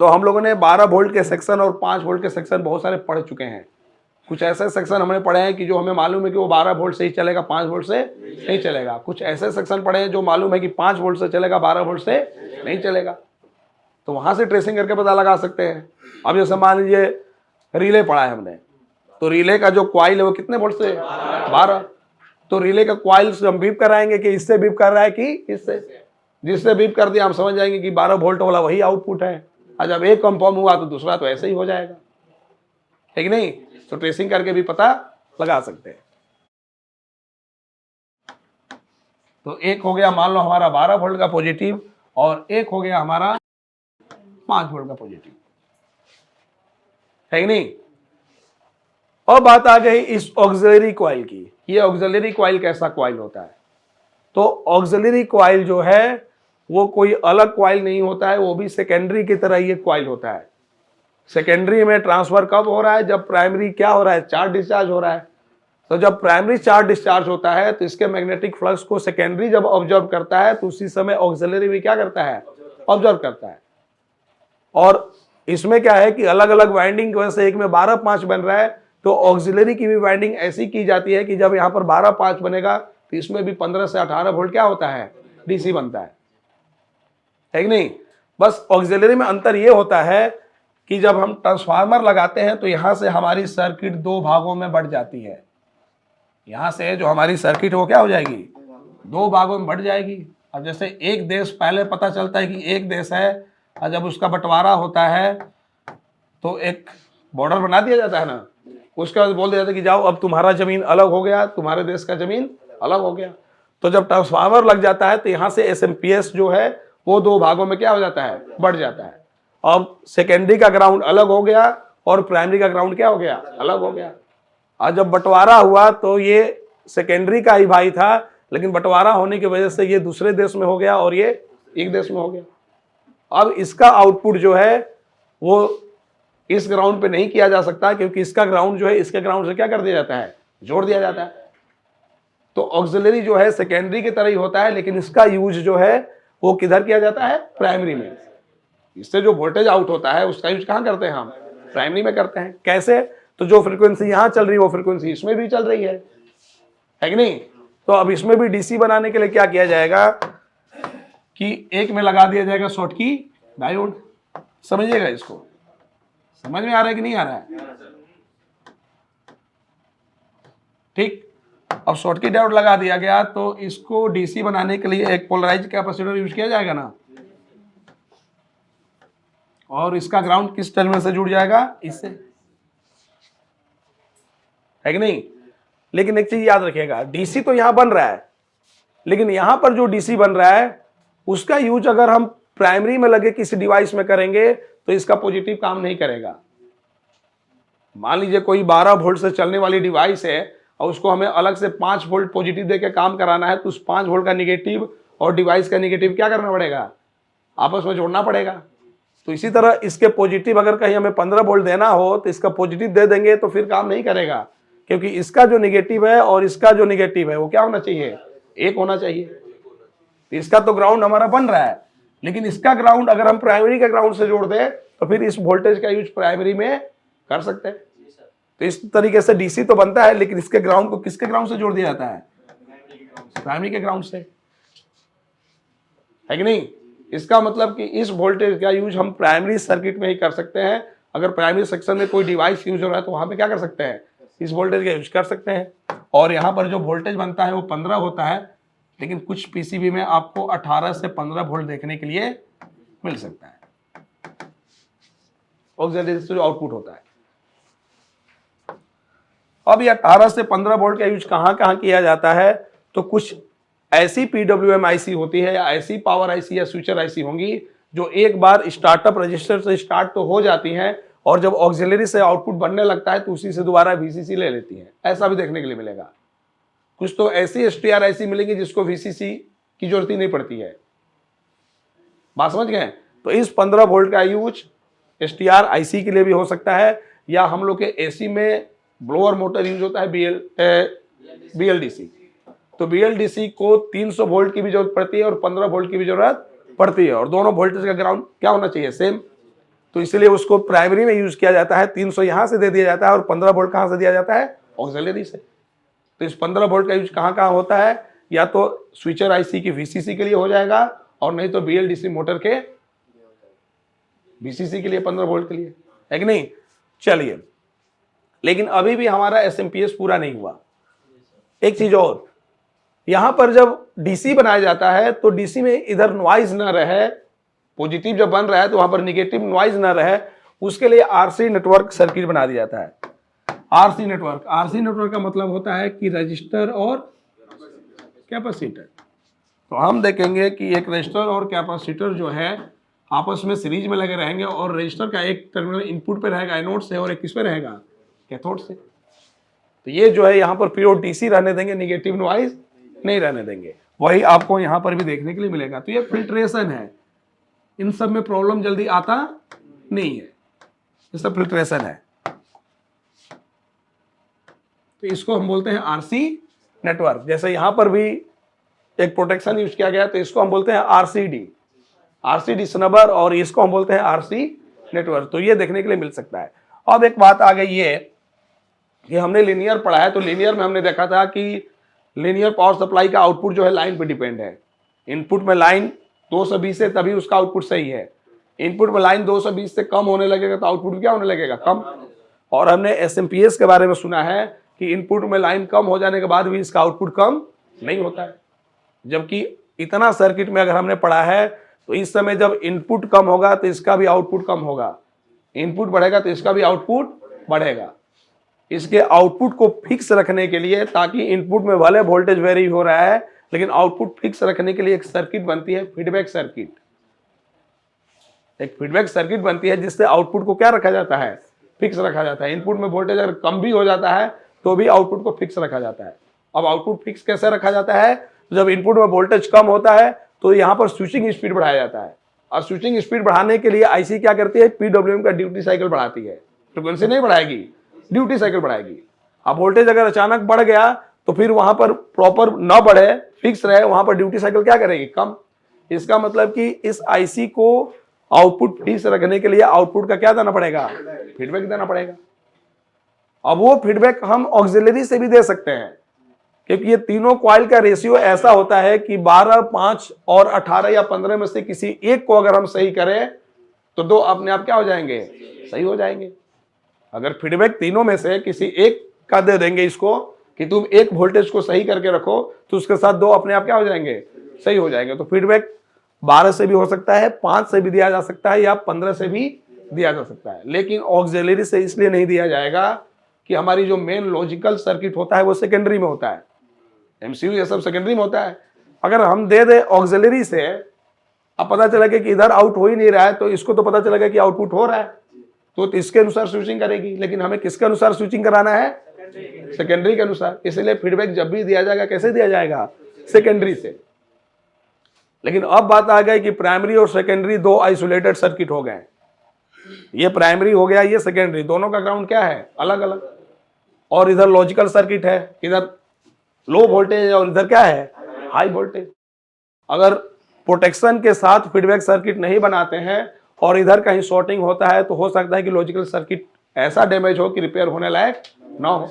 तो हम लोगों ने 12 वोल्ट के सेक्शन और 5 वोल्ट के सेक्शन बहुत सारे पढ़ चुके हैं। कुछ ऐसे सेक्शन हमने पढ़े हैं कि जो हमें मालूम है कि वो 12 वोल्ट से ही चलेगा, 5 वोल्ट से नहीं चलेगा। कुछ ऐसे सेक्शन पढ़े हैं जो मालूम है कि 5 वोल्ट से चलेगा, 12 वोल्ट से नहीं चलेगा। तो वहां से ट्रेसिंग करके पता लगा सकते हैं। अब जैसे मान लीजिए रिले पढ़ा है हमने, तो रिले का जो क्वाइल है वो कितने वोल्ट से? 12। तो रिले का क्वाइल से हम बीप कराएंगे कि इससे बीप कर रहा है कि इससे? जिससे बीप कर दिया हम समझ जाएंगे कि 12 वोल्ट वाला वही आउटपुट है। और जब एक कंफर्म हुआ तो दूसरा तो ऐसे ही हो जाएगा, है कि नहीं? तो ट्रेसिंग करके भी पता लगा सकते हैं। तो एक हो गया मान लो हमारा 12 वोल्ट का पॉजिटिव और एक हो गया हमारा 5 वोल्ट का पॉजिटिव, है कि नहीं? अब बात आ गई इस ऑक्सिलरी कॉइल की। ये ऑक्सिलरी कॉइल कैसा कॉइल होता है? तो ऑक्सिलरी कॉइल जो है वो कोई अलग कॉइल नहीं होता है, वो भी सेकेंडरी की तरह ये कॉइल होता है। सेकेंडरी में ट्रांसफर कब हो रहा है? जब प्राइमरी क्या हो रहा है? चार्ज डिस्चार्ज हो रहा है। तो जब प्राइमरी चार्ज डिस्चार्ज होता है तो इसके मैग्नेटिक फ्लक्स को सेकेंडरी जब ऑब्जर्व करता है तो उसी समय ऑक्सिलरी भी क्या करता है? ऑब्जर्व करता है। और इसमें क्या है कि अलग अलग वाइंडिंग की वजह से एक में 12-5 बन रहा है, तो ऑक्सिलरी की भी वाइंडिंग ऐसी की जाती है कि जब यहाँ पर 12-5 बनेगा तो इसमें भी 15 से 18 वोल्ट क्या होता है? डीसी बनता है कि नहीं? बस ऑक्सिलरी में अंतर ये होता है कि जब हम ट्रांसफार्मर लगाते हैं तो यहां से हमारी सर्किट 2 भागों में बढ़ जाती है। यहां से जो हमारी सर्किट वो क्या हो जाएगी? 2 भागों में बढ़ जाएगी। अब जैसे एक देश पहले पता चलता है कि एक देश है, और जब उसका बंटवारा होता है तो एक बॉर्डर बना दिया जाता है ना, उसके बाद बोल दिया जाता है कि जाओ अब तुम्हारा जमीन अलग हो गया, तुम्हारे देश का जमीन अलग हो गया। तो जब ट्रांसफार्मर लग जाता है तो यहाँ से एसएमपीएस जो है वो 2 भागों में क्या हो जाता है? बढ़ जाता है। अब सेकेंडरी का ग्राउंड अलग हो गया और प्राइमरी का ग्राउंड क्या हो गया? अलग हो गया। और जब बंटवारा हुआ तो ये सेकेंडरी का ही भाई था, लेकिन बंटवारा होने की वजह से ये दूसरे देश में हो गया और ये एक देश में हो गया। अब इसका आउटपुट जो है वो इस ग्राउंड पे नहीं किया जा सकता, क्योंकि इसका ग्राउंड जो है इसके ग्राउंड से क्या कर दिया जाता है? जोड़ दिया जाता है। तो ऑक्सिलरी जो है सेकेंडरी की तरह ही होता है, लेकिन इसका यूज जो है वो किधर किया जाता है? प्राइमरी में। इससे जो वोल्टेज आउट होता है उसका यूज कहाँ करते हैं हम? प्राइमरी में करते हैं। कैसे? तो जो फ्रीक्वेंसी यहां चल रही है वो फ्रीक्वेंसी इसमें भी चल रही है कि नहीं? तो अब इसमें भी डीसी बनाने के लिए क्या किया जाएगा कि एक में लगा दिया जाएगा शॉटकी डायोड। समझिएगा इसको, समझ में आ रहा है कि नहीं आ रहा है? ठीक। अब शॉटकी डायोड लगा दिया गया तो इसको डीसी बनाने के लिए एक पोलराइज कैपेसिटर यूज किया जाएगा ना, और इसका ग्राउंड किस टर्मिनल से जुड़ जाएगा? इससे, है कि नहीं? लेकिन एक चीज याद रखिएगा, डीसी तो यहां बन रहा है, लेकिन यहां पर जो डीसी बन रहा है उसका यूज अगर हम प्राइमरी में लगे किसी डिवाइस में करेंगे तो इसका पॉजिटिव काम नहीं करेगा। मान लीजिए कोई 12 वोल्ट से चलने वाली डिवाइस है और उसको हमें अलग से 5 वोल्ट पॉजिटिव देकर काम कराना है, तो उस 5 वोल्ट का निगेटिव और डिवाइस का निगेटिव क्या करना पड़ेगा? आपस में जोड़ना पड़ेगा। तो इसी तरह इसके पॉजिटिव अगर कहीं हमें 15 वोल्ट देना हो तो इसका पॉजिटिव दे देंगे तो फिर काम नहीं करेगा, क्योंकि इसका जो निगेटिव है और इसका जो निगेटिव है वो क्या होना चाहिए? एक होना चाहिए। इसका तो ग्राउंड हमारा बन रहा है, लेकिन इसका ग्राउंड अगर हम प्राइमरी के ग्राउंड से जोड़ दें तो फिर इस वोल्टेज का यूज प्राइमरी में कर सकते हैं। तो इस तरीके से डीसी तो बनता है, लेकिन इसके ग्राउंड को किसके ग्राउंड से जोड़ दिया जाता है? प्राइमरी के ग्राउंड से, है कि नहीं? इसका मतलब कि इस वोल्टेज का यूज हम प्राइमरी सर्किट में ही कर सकते हैं। अगर प्राइमरी सेक्शन में कोई डिवाइस यूज हो रहा है तो वहां पे क्या कर सकते हैं? इस वोल्टेज का यूज कर सकते हैं। और यहाँ पर जो वोल्टेज बनता है वो 15 होता है, लेकिन कुछ पीसीबी में आपको 18 से 15 वोल्ट देखने के लिए मिल सकता है। ऑक्सिलरी से जो आउटपुट होता है। अब ये 18 से 15 वोल्ट का यूज कहां कहां किया जाता है? तो कुछ ऐसी पीडब्ल्यूएम आईसी होती है या ऐसी पावर आईसी या स्विचर आईसी होंगी जो एक बार स्टार्टअप रजिस्टर से स्टार्ट तो हो जाती हैं और जब ऑक्सिलरी से आउटपुट बनने लगता है तो उसी से दोबारा वीसीसी ले लेती हैं। ऐसा भी देखने के लिए मिलेगा। कुछ तो ऐसी एसटीआर आईसी मिलेंगी जिसको वीसीसी की जरूरत ही नहीं पड़ती है। बात समझ गए? तो इस 15 वोल्ट का यूज एसटीआर आईसी के लिए भी हो सकता है, या हम लोग के एसी में ब्लोअर मोटर यूज होता है बीएलडीसी। तो बीएलडीसी को 300 वोल्ट की भी जरूरत पड़ती है और 15 वोल्ट की भी जरूरत पड़ती है, और दोनों वोल्टेज का ग्राउंड क्या होना चाहिए? सेम। तो इसलिए उसको प्राइमरी में यूज किया जाता है। 300 यहां से दे दिया जाता है और 15 वोल्ट कहां से दिया जाता है? ऑक्सिलरी से। तो इस 15 वोल्ट का यूज कहां कहां होता है? या तो स्विचर आईसी की वीसीसी के लिए हो जाएगा, और नहीं तो बीएलडीसी मोटर के बीसीसी के लिए 15 वोल्ट के लिए, है कि नहीं? चलिए, लेकिन अभी भी हमारा एसएमपीएस पूरा नहीं हुआ। एक चीज और, यहां पर जब डीसी बनाया जाता है तो डीसी में इधर नॉइज ना रहे, पॉजिटिव जब बन रहा है तो वहां पर निगेटिव नॉइज ना रहे, उसके लिए आरसी नेटवर्क सर्किट बना दिया जाता है। आरसी नेटवर्क का मतलब होता है कि रजिस्टर और कैपेसिटर। तो हम देखेंगे कि एक रजिस्टर और कैपेसिटर जो है आपस में सीरीज में लगे रहेंगे, और रजिस्टर का एक टर्मिनल इनपुट पे रहेगा एनोड से और एक किस पे रहेगा? कैथोड से। तो ये जो है यहाँ पर प्योर डीसी रहने देंगे, निगेटिव नॉइज नहीं रहने देंगे। वही आपको यहाँ पर भी देखने के लिए मिलेगा। तो ये फिल्ट्रेशन है, इन सब में प्रॉब्लम जल्दी आता नहीं है, ये सब फिल्ट्रेशन है। तो इसको हम बोलते हैं आरसी नेटवर्क। जैसे यहां पर भी एक प्रोटेक्शन यूज किया गया तो इसको हम बोलते हैं आरसीडी स्नबर, और इसको हम बोलते हैं आरसी नेटवर्क। तो ये देखने के लिए मिल सकता है। अब एक बात आ गई है कि हमने लीनियर पढ़ा है, तो लीनियर में हमने देखा था कि लीनियर पावर सप्लाई का आउटपुट जो है लाइन पे डिपेंड है। इनपुट में लाइन 220 है तभी उसका आउटपुट सही है। इनपुट में लाइन 220 से कम होने लगेगा तो आउटपुट क्या होने लगेगा? कम। और हमने एसएमपीएस के बारे में सुना है कि इनपुट में लाइन कम हो जाने के बाद भी इसका आउटपुट कम नहीं होता है। जबकि इतना सर्किट में अगर हमने पढ़ा है तो इस समय जब इनपुट कम होगा तो इसका भी आउटपुट कम होगा, इनपुट बढ़ेगा तो इसका भी आउटपुट बढ़ेगा। इसके आउटपुट को फिक्स रखने के लिए, ताकि इनपुट में भले वोल्टेज वेरी हो रहा है लेकिन आउटपुट फिक्स रखने के लिए एक सर्किट बनती है, फीडबैक सर्किट। एक फीडबैक सर्किट बनती है जिससे आउटपुट को क्या रखा जाता है? फिक्स रखा जाता है। इनपुट में वोल्टेज अगर कम भी हो जाता है तो भी आउटपुट को फिक्स रखा जाता है। अब आउटपुट फिक्स कैसे रखा जाता है? जब इनपुट में वोल्टेज कम होता है तो यहाँ पर स्विचिंग स्पीड बढ़ाया जाता है, और स्विचिंग स्पीड बढ़ाने के लिए आईसी क्या करती है? पीडब्ल्यूएम का ड्यूटी साइकिल बढ़ाती है। फ्रीक्वेंसी नहीं बढ़ाएगी, ड्यूटी साइकिल बढ़ाएगी। अब वोल्टेज अगर अचानक बढ़ गया तो फिर वहां पर प्रॉपर न बढ़े, फिक्स रहे, वहां पर ड्यूटी साइकिल क्या करेगी, कम। इसका मतलब कि इस आईसी को आउटपुट ठीक से रखने के लिए आउटपुट का क्या देना पड़ेगा, फीडबैक देना पड़ेगा। अब वो फीडबैक हम ऑक्सिलरी से भी दे सकते हैं, क्योंकि ये तीनों कॉइल का रेशियो ऐसा होता है कि 12, 5 और 18 या 15 में से किसी एक को अगर हम सही करें तो दो अपने आप क्या हो जाएंगे, सही हो जाएंगे। अगर फीडबैक तीनों में से किसी एक का दे देंगे इसको कि तुम एक वोल्टेज को सही करके रखो, तो उसके साथ दो अपने आप क्या हो जाएंगे, सही हो जाएंगे। तो फीडबैक 12 से भी हो सकता है, 5 से भी दिया जा सकता है, या 15 से भी दिया जा सकता है। लेकिन ऑक्सिलरी से इसलिए नहीं दिया जाएगा कि हमारी जो मेन लॉजिकल सर्किट होता है वो सेकेंडरी में होता है, एमसीयू ये सब सेकेंडरी में होता है। अगर हम दे दे ऑक्सिलरी से, अब पता चला कि इधर आउट हो ही नहीं रहा है, तो इसको तो पता चलेगा कि आउटपुट हो रहा है, तो इसके अनुसार स्विचिंग करेगी। लेकिन हमें किसके अनुसार स्विचिंग कराना है, सेकेंडरी के अनुसार। इसलिए फीडबैक जब भी दिया जाएगा कैसे दिया जाएगा, सेकेंडरी से। लेकिन अब बात आ गई कि प्राइमरी और सेकेंडरी दो आइसोलेटेड सर्किट हो गए। ये प्राइमरी हो गया, ये सेकेंडरी, दोनों का ग्राउंड क्या है, अलग अलग। और इधर लॉजिकल सर्किट है, इधर लो वोल्टेज और इधर क्या है, हाई वोल्टेज। अगर प्रोटेक्शन के साथ फीडबैक सर्किट नहीं बनाते हैं और इधर कहीं शॉर्टिंग होता है, तो हो सकता है कि लॉजिकल सर्किट ऐसा डैमेज हो कि रिपेयर होने लायक ना हो।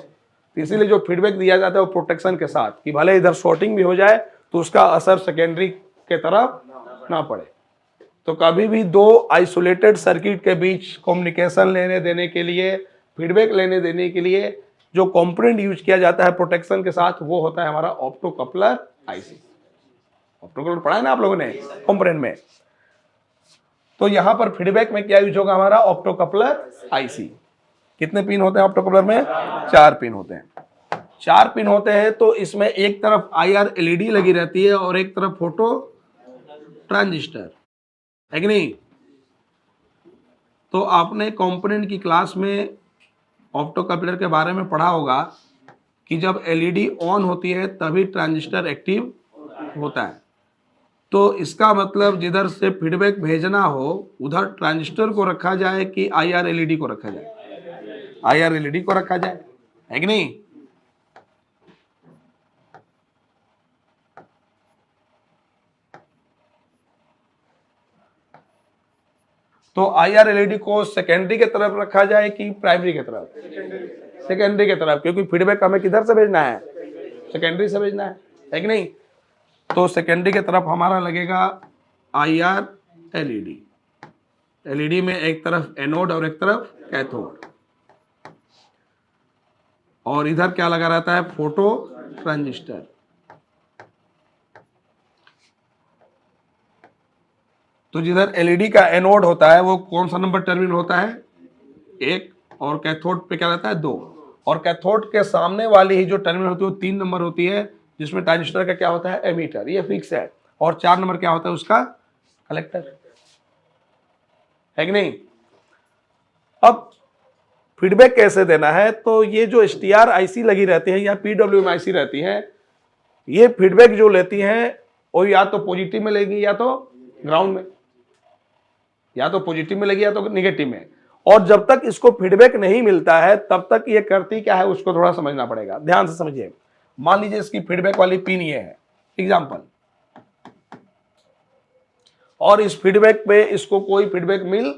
इसीलिए जो फीडबैक दिया जाता है वो प्रोटेक्शन के साथ, कि भले इधर शॉर्टिंग भी हो जाए तो उसका असर सेकेंडरी के तरफ ना पड़े। तो कभी भी दो आइसोलेटेड सर्किट के बीच कम्युनिकेशन लेने देने के लिए, फीडबैक लेने देने के लिए जो कंपोनेंट यूज किया जाता है प्रोटेक्शन के साथ, वो होता है हमारा ऑप्टोकपलर आईसी। ऑप्टोकपलर पढ़ा है ना आप लोगों ने कंपोनेंट में। तो यहां पर फीडबैक में क्या यूज होगा, हमारा ऑप्टोकपलर आईसी। कितने पिन होते हैं ऑप्टोकपलर में, 4 पिन होते हैं। 4 पिन होते हैं, तो इसमें एक तरफ आईआर एलईडी लगी रहती है और एक तरफ फोटो ट्रांजिस्टर, है कि नहीं। तो आपने कंपोनेंट की क्लास में ऑप्टोकपलर के बारे में पढ़ा होगा कि जब एलईडी ऑन होती है तभी ट्रांजिस्टर एक्टिव होता है। तो इसका मतलब जिधर से फीडबैक भेजना हो उधर ट्रांजिस्टर को रखा जाए कि आईआर एलईडी को रखा जाए, आईआर एलईडी को रखा जाए, है कि नहीं। तो आईआर एलईडी को सेकेंडरी की तरफ रखा जाए कि प्राइमरी की तरफ, सेकेंडरी की तरफ, क्योंकि फीडबैक हमें किधर से भेजना है, सेकेंडरी से भेजना है कि नहीं। तो सेकेंडरी की तरफ हमारा लगेगा आईआर एलईडी। एलईडी में एक तरफ एनोड और एक तरफ कैथोड, और इधर क्या लगा रहता है, फोटो ट्रांजिस्टर। तो जिधर एलईडी का एनोड होता है वो कौन सा नंबर टर्मिनल होता है, 1, और कैथोड पे क्या रहता है, 2। और कैथोड के सामने वाली ही जो टर्मिनल होती है वो 3 नंबर होती है, जिसमें ट्रांजिस्टर का क्या होता है, एमीटर, ये फिक्स है। और 4 नंबर क्या होता है उसका, कलेक्टर, है कि नहीं। अब फीडबैक कैसे देना है, तो ये जो एसटीआर आईसी लगी रहती है या पीडब्ल्यूएम आईसी रहती है, ये फीडबैक जो लेती हैं वो या तो पॉजिटिव में लेगी या तो ग्राउंड में, या तो पॉजिटिव में लगी या तो निगेटिव में। और जब तक इसको फीडबैक नहीं मिलता है तब तक ये करती क्या है उसको थोड़ा समझना पड़ेगा, ध्यान से समझिए। मान लीजिए इसकी फीडबैक वाली पिन ये है एग्जांपल, और इस फीडबैक पे इसको कोई फीडबैक मिल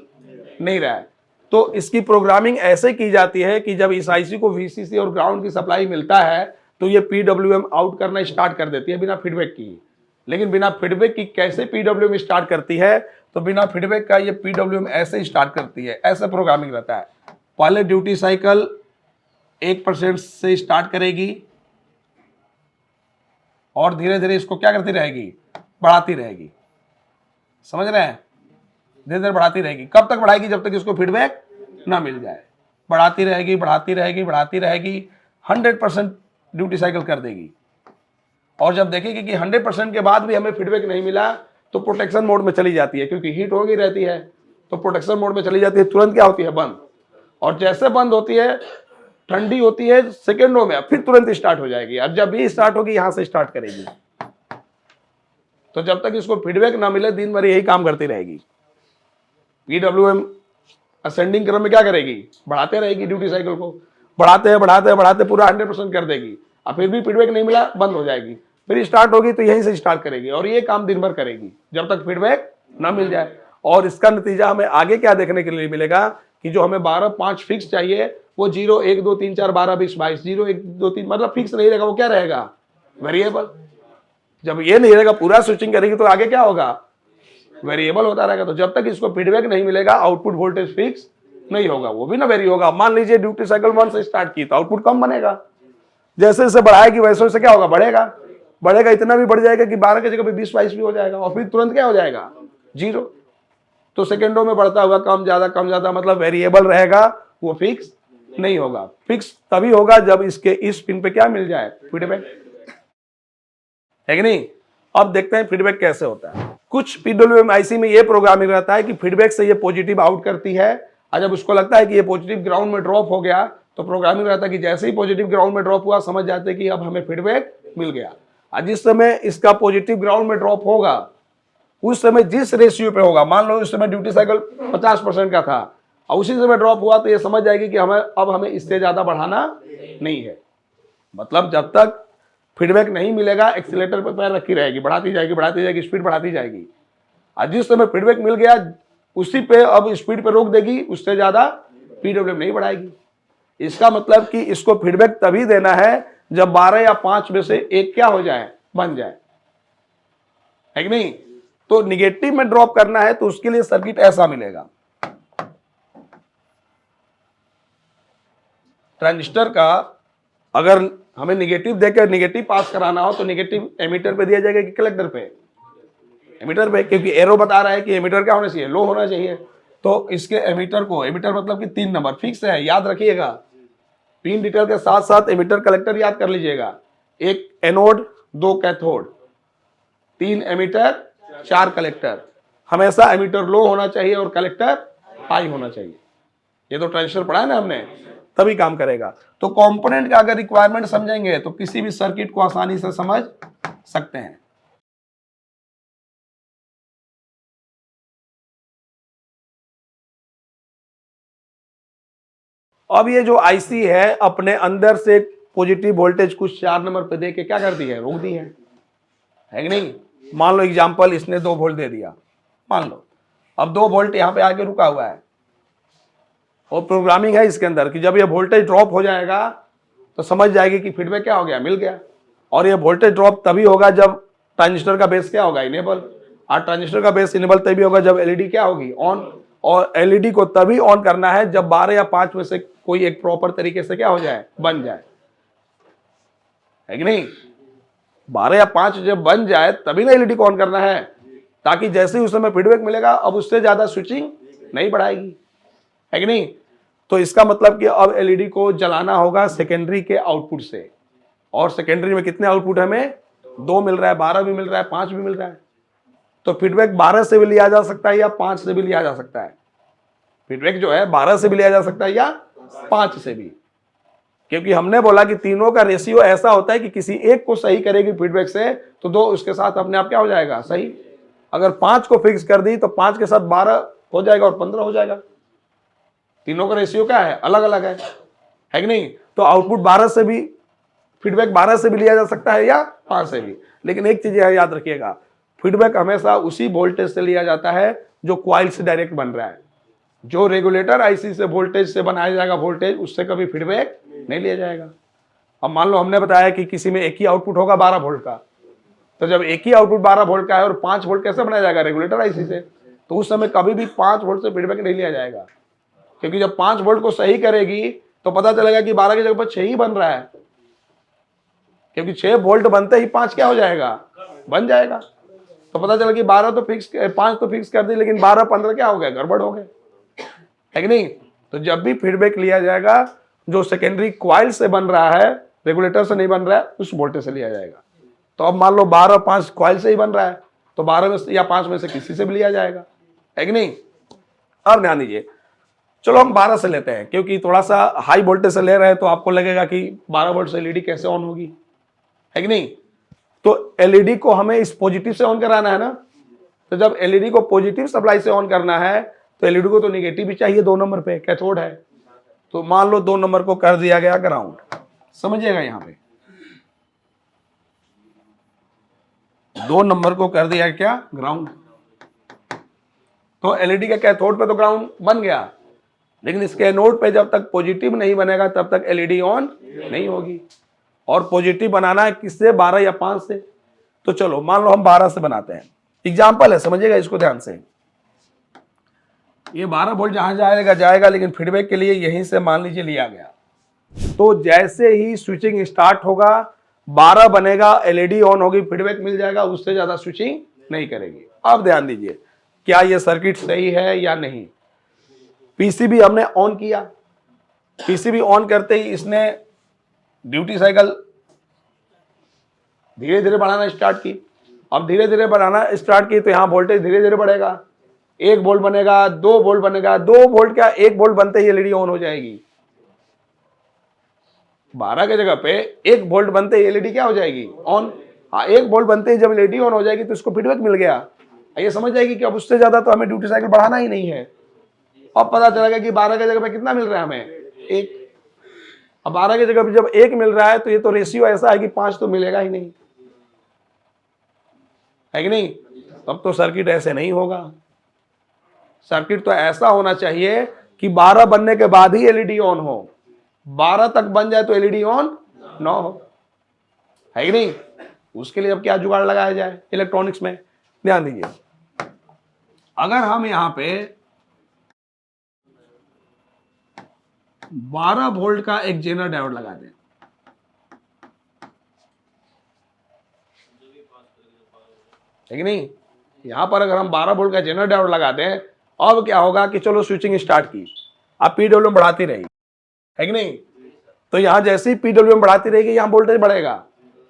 नहीं रहा है, तो इसकी प्रोग्रामिंग ऐसे की जाती है कि जब इस आईसी को वीसीसी और ग्राउंड की सप्लाई मिलता है तो ये पीडब्ल्यूएम आउट करना स्टार्ट कर देती है बिना फीडबैक की। लेकिन बिना फीडबैक की कैसे पीडब्ल्यूएम स्टार्ट करती है, तो बिना फीडबैक का ये पीडब्ल्यूएम ऐसे स्टार्ट करती है, ऐसा प्रोग्रामिंग रहता है। पहले ड्यूटी साइकिल 1% से स्टार्ट करेगी और धीरे धीरे इसको क्या करती रहेगी, बढ़ाती रहेगी, समझ रहे हैं, धीरे धीरे बढ़ाती रहेगी। कब तक बढ़ाएगी, जब तक इसको फीडबैक ना मिल जाए, बढ़ाती रहेगी बढ़ाती रहेगी बढ़ाती रहेगी, 100% ड्यूटी साइकिल कर देगी। और जब देखेगी कि 100% के बाद भी हमें फीडबैक नहीं मिला तो प्रोटेक्शन मोड में चली जाती है, क्योंकि हीट हो गई रहती है, तो प्रोटेक्शन मोड में चली जाती है, तुरंत क्या होती है, बंद। और जैसे बंद होती है, ठंडी होती है सेकेंडों में, फिर तुरंत स्टार्ट हो जाएगी। अब जब भी स्टार्ट होगी यहां से स्टार्ट करेगी। तो जब तक इसको फीडबैक ना मिले दिन भर यही काम करती रहेगी। पीडब्ल्यूएम असेंडिंग क्रम में क्या करेगी, बढ़ाते रहेगी ड्यूटी साइकिल को, बढ़ाते बढ़ाते बढ़ाते पूरा 100% कर देगी। अब फिर भी फीडबैक नहीं मिला, बंद हो जाएगी, फिर स्टार्ट होगी तो यहीं से स्टार्ट करेगी और ये काम दिन भर करेगी जब तक फीडबैक ना मिल जाए। और इसका नतीजा हमें आगे क्या देखने के लिए मिलेगा कि जो हमें 12 5 फिक्स चाहिए वो 0 1 2 3 4 12 20 22 0 1 2 3 मतलब फिक्स नहीं रहेगा, वो क्या रहेगा, वेरिएबल। जब ये नहीं रहेगा, पूरा स्विचिंग करेगी तो आगे क्या होगा, वेरिएबल होता रहेगा। तो जब तक इसको फीडबैक नहीं मिलेगा आउटपुट वोल्टेज फिक्स नहीं होगा, वो भी ना वेरी होगा। मान लीजिए ड्यूटी साइकिल 1 से स्टार्ट की तो आउटपुट कम बनेगा, जैसे जैसे बढ़ाएगी वैसे वैसे क्या होगा, बढ़ेगा बढ़ेगा, इतना भी बढ़ जाएगा कि 12 की जगह पे 20 22 भी हो जाएगा और फिर तुरंत क्या हो जाएगा, 0। तो सेकेंडों में बढ़ता हुआ कम ज्यादा मतलब वेरिएबल रहेगा, वो फिक्स नहीं होगा। फिक्स तभी होगा जब इसके इस पिन पे क्या मिल जाए, फीडबैक, है कि नहीं। अब देखते हैं फीडबैक कैसे होता है। कुछ पीडब्ल्यूएम आईसी में ये प्रोग्रामिंग रहता है कि फीडबैक से ये पॉजिटिव आउट करती है, और जब उसको लगता है कि ये पॉजिटिव ग्राउंड में ड्रॉप हो गया तो प्रोग्रामिंग रहता है कि जैसे ही पॉजिटिव ग्राउंड में ड्रॉप हुआ समझ जाते हैं कि अब हमें फीडबैक मिल गया। और जिस समय इसका पॉजिटिव ग्राउंड में ड्रॉप होगा उस समय जिस रेशियो पे होगा, मान लो उस समय ड्यूटी साइकिल 50% का था और उसी समय ड्रॉप हुआ तो ये समझ जाएगी कि हमें इससे ज्यादा बढ़ाना नहीं है। मतलब जब तक फीडबैक नहीं मिलेगा एक्सीलेटर पर पैर रखी रहेगी, बढ़ाती जाएगी, स्पीड बढ़ाती जाएगी। और जिस समय फीडबैक मिल गया उसी पे अब स्पीड पे रोक देगी, उससे ज्यादा पीडब्ल्यूएम नहीं बढ़ाएगी। इसका मतलब कि इसको फीडबैक तभी देना है जब 12 या 5 में से एक क्या हो जाए, बन जाए, है कि नहीं। तो निगेटिव में ड्रॉप करना है तो उसके लिए सर्किट ऐसा मिलेगा। ट्रांजिस्टर का अगर हमें निगेटिव देकर निगेटिव पास कराना हो तो निगेटिव एमीटर पे दिया जाएगा कि कलेक्टर पे, एमीटर पे, क्योंकि एरो बता रहा है कि एमीटर क्या होना चाहिए, लो होना चाहिए। तो इसके एमीटर को, एमीटर मतलब कि 3 नंबर फिक्स है, याद रखिएगा। पिन डिटेल के साथ साथ एमीटर कलेक्टर याद कर लीजिएगा। 1 एनोड 2 कैथोड 3 एमीटर 4 कलेक्टर। हमेशा एमीटर लो होना चाहिए और कलेक्टर हाई होना चाहिए। ये तो ट्रांजिस्टर पढ़ा है ना हमने, तभी काम करेगा। तो कंपोनेंट का अगर रिक्वायरमेंट समझेंगे तो किसी भी सर्किट को आसानी से समझ सकते हैं। अब ये जो आईसी है अपने अंदर से पॉजिटिव वोल्टेज कुछ 4 नंबर पे दे के क्या कर दी है, रोक दी है कि नहीं। मान लो एग्जांपल इसने 2 वोल्ट दे दिया, मान लो अब 2 वोल्ट यहां पे आके रुका हुआ है और प्रोग्रामिंग है इसके अंदर कि जब ये वोल्टेज ड्रॉप हो जाएगा तो समझ जाएगी कि फीडबैक क्या हो गया, मिल गया। और ये वोल्टेज ड्रॉप तभी होगा जब ट्रांजिस्टर का बेस क्या होगा, इनेबल। और ट्रांजिस्टर का बेस इनेबल तभी होगा जब एलईडी क्या होगी, ऑन। और एलईडी को तभी ऑन करना है जब 12 या 5 में से कोई एक प्रॉपर तरीके से क्या हो जाए, बन जाए, है कि नहीं। 12 या 5 जब बन जाए तभी ना एलईडी को ऑन करना है, ताकि जैसे ही उस समय फीडबैक मिलेगा अब उससे ज्यादा स्विचिंग नहीं बढ़ाएगी, है कि नहीं। तो इसका मतलब कि अब एलईडी को जलाना होगा सेकेंडरी के आउटपुट से, और सेकेंडरी में कितने आउटपुट हमें, 2 मिल रहा है, 12 भी मिल रहा है, 5 भी मिल रहा है। तो फीडबैक 12 से भी लिया जा सकता है या 5 से भी लिया जा सकता है। फीडबैक जो है 12 से भी लिया जा सकता है या 5 से भी, क्योंकि हमने बोला कि तीनों का रेशियो ऐसा होता है कि किसी एक को सही करेगी फीडबैक से तो 2 उसके साथ अपने आप क्या हो जाएगा, सही। अगर 5 को फिक्स कर दी तो 5 के साथ 12 हो जाएगा और 15 हो जाएगा। तीनों का रेशियो क्या है, अलग अलग है कि नहीं। तो आउटपुट 12 से भी, फीडबैक 12 से भी लिया जा सकता है या 5 से भी। लेकिन एक चीज याद रखिएगा, फीडबैक हमेशा उसी वोल्टेज से लिया जाता है जो क्वाइल से डायरेक्ट बन रहा है। जो रेगुलेटर आईसी से वोल्टेज से बनाया जाएगा वोल्टेज, उससे कभी फीडबैक नहीं लिया जाएगा। अब मान लो हमने बताया कि किसी में एक ही आउटपुट होगा 12 वोल्ट का, तो जब एक ही आउटपुट 12 वोल्ट का है और 5 वोल्ट कैसे बनाया जाएगा, रेगुलेटर आईसी से, तो उस समय कभी भी 5 वोल्ट से फीडबैक नहीं लिया जाएगा। क्योंकि जब 5 वोल्ट को सही करेगी तो पता चलेगा कि 12 की जगह पर 6 ही बन रहा है, क्योंकि 6 वोल्ट बनते ही 5 क्या हो जाएगा, बन जाएगा। तो पता चला कि 12 तो फिक्स, 5 तो फिक्स कर दी, लेकिन 12 15 क्या हो गया, गड़बड़ हो गए, है कि नहीं। तो जब भी फीडबैक लिया जाएगा जो सेकेंडरी क्वाइल से बन रहा है, रेगुलेटर से नहीं बन रहा है, उस वोल्टेज से लिया जाएगा। तो अब मान लो 12 5 क्वाइल से ही बन रहा है तो 12 में से या 5 में से किसी से भी लिया जाएगा, है कि नहीं। अब ध्यान दीजिए, चलो हम 12 से लेते हैं क्योंकि थोड़ा सा हाई वोल्टेज से ले रहे हैं तो आपको लगेगा कि 12 वोल्ट से एलईडी कैसे ऑन होगी, है कि नहीं। तो एलईडी को हमें इस पॉजिटिव से ऑन कराना है ना। तो जब एलईडी को पॉजिटिव सप्लाई से ऑन करना है तो एलईडी को तो निगेटिव भी चाहिए, 2 नंबर पे कैथोड है। तो मान लो 2 नंबर को कर दिया गया ग्राउंड, समझिएगा यहाँ पे 2 नंबर को कर दिया क्या, ग्राउंड। तो एलईडी के कैथोड पे तो ग्राउंड बन गया, लेकिन इसके एनोड पे जब तक पॉजिटिव नहीं बनेगा तब तक एलईडी ऑन नहीं होगी। और पॉजिटिव बनाना है किससे, 12 या 5 से। तो चलो मान लो हम 12 से बनाते हैं, एग्जाम्पल है, समझिएगा इसको ध्यान से। ये 12 वोल्ट जहां जाएगा जाएगा, लेकिन फीडबैक के लिए यहीं से मान लीजिए लिया गया। तो जैसे ही स्विचिंग स्टार्ट होगा 12 बनेगा, एलईडी ऑन होगी, फीडबैक मिल जाएगा, उससे ज्यादा स्विचिंग नहीं करेगी। अब ध्यान दीजिए क्या ये सर्किट सही है या नहीं। पीसीबी हमने ऑन किया, पीसीबी ऑन करते ही इसने ड्यूटी साइकिल धीरे धीरे बढ़ाना स्टार्ट की। अब धीरे धीरे बढ़ाना स्टार्ट की तो यहां वोल्टेज धीरे धीरे बढ़ेगा, 1 वोल्ट बनेगा, 2 वोल्ट बनेगा, 2 वोल्ट क्या 1 वोल्ट बनते ही एलईडी ऑन हो जाएगी। 12 के जगह पे 1 वोल्ट बनते ही एलईडी क्या हो जाएगी, ऑन। हाँ, 1 वोल्ट बनते ही जब एलईडी ऑन हो जाएगी तो इसको फीडबैक मिल गया, ये समझ जाएगी कि अब उससे ज्यादा तो हमें ड्यूटी साइकिल बढ़ाना ही नहीं है। अब पता चलेगा कि 12 के जगह पे कितना मिल रहा है हमें, 1। अब 12 की जगह पे जब 1 मिल रहा है तो ये तो रेशियो ऐसा है कि 5 तो मिलेगा ही नहीं, है कि नहीं। तब तो सर्किट ऐसे नहीं होगा। सर्किट तो ऐसा होना चाहिए कि 12 बनने के बाद ही एलईडी ऑन हो, 12 तक बन जाए तो एलईडी ऑन ना हो, है कि नहीं। उसके लिए अब क्या जुगाड़ लगाया जाए इलेक्ट्रॉनिक्स में, ध्यान दीजिए। अगर हम यहां पे 12 वोल्ट का एक जेनर डायोड लगा दें, है कि नहीं। यहां पर अगर हम 12 वोल्ट का जेनर डायोड लगा दें, अब क्या होगा कि चलो स्विचिंग स्टार्ट की, अब पीडब्ल्यूएम बढ़ाती रहेगी, है कि नहीं। तो यहां जैसे ही पीडब्ल्यूएम बढ़ाती रहेगी यहां वोल्टेज बढ़ेगा,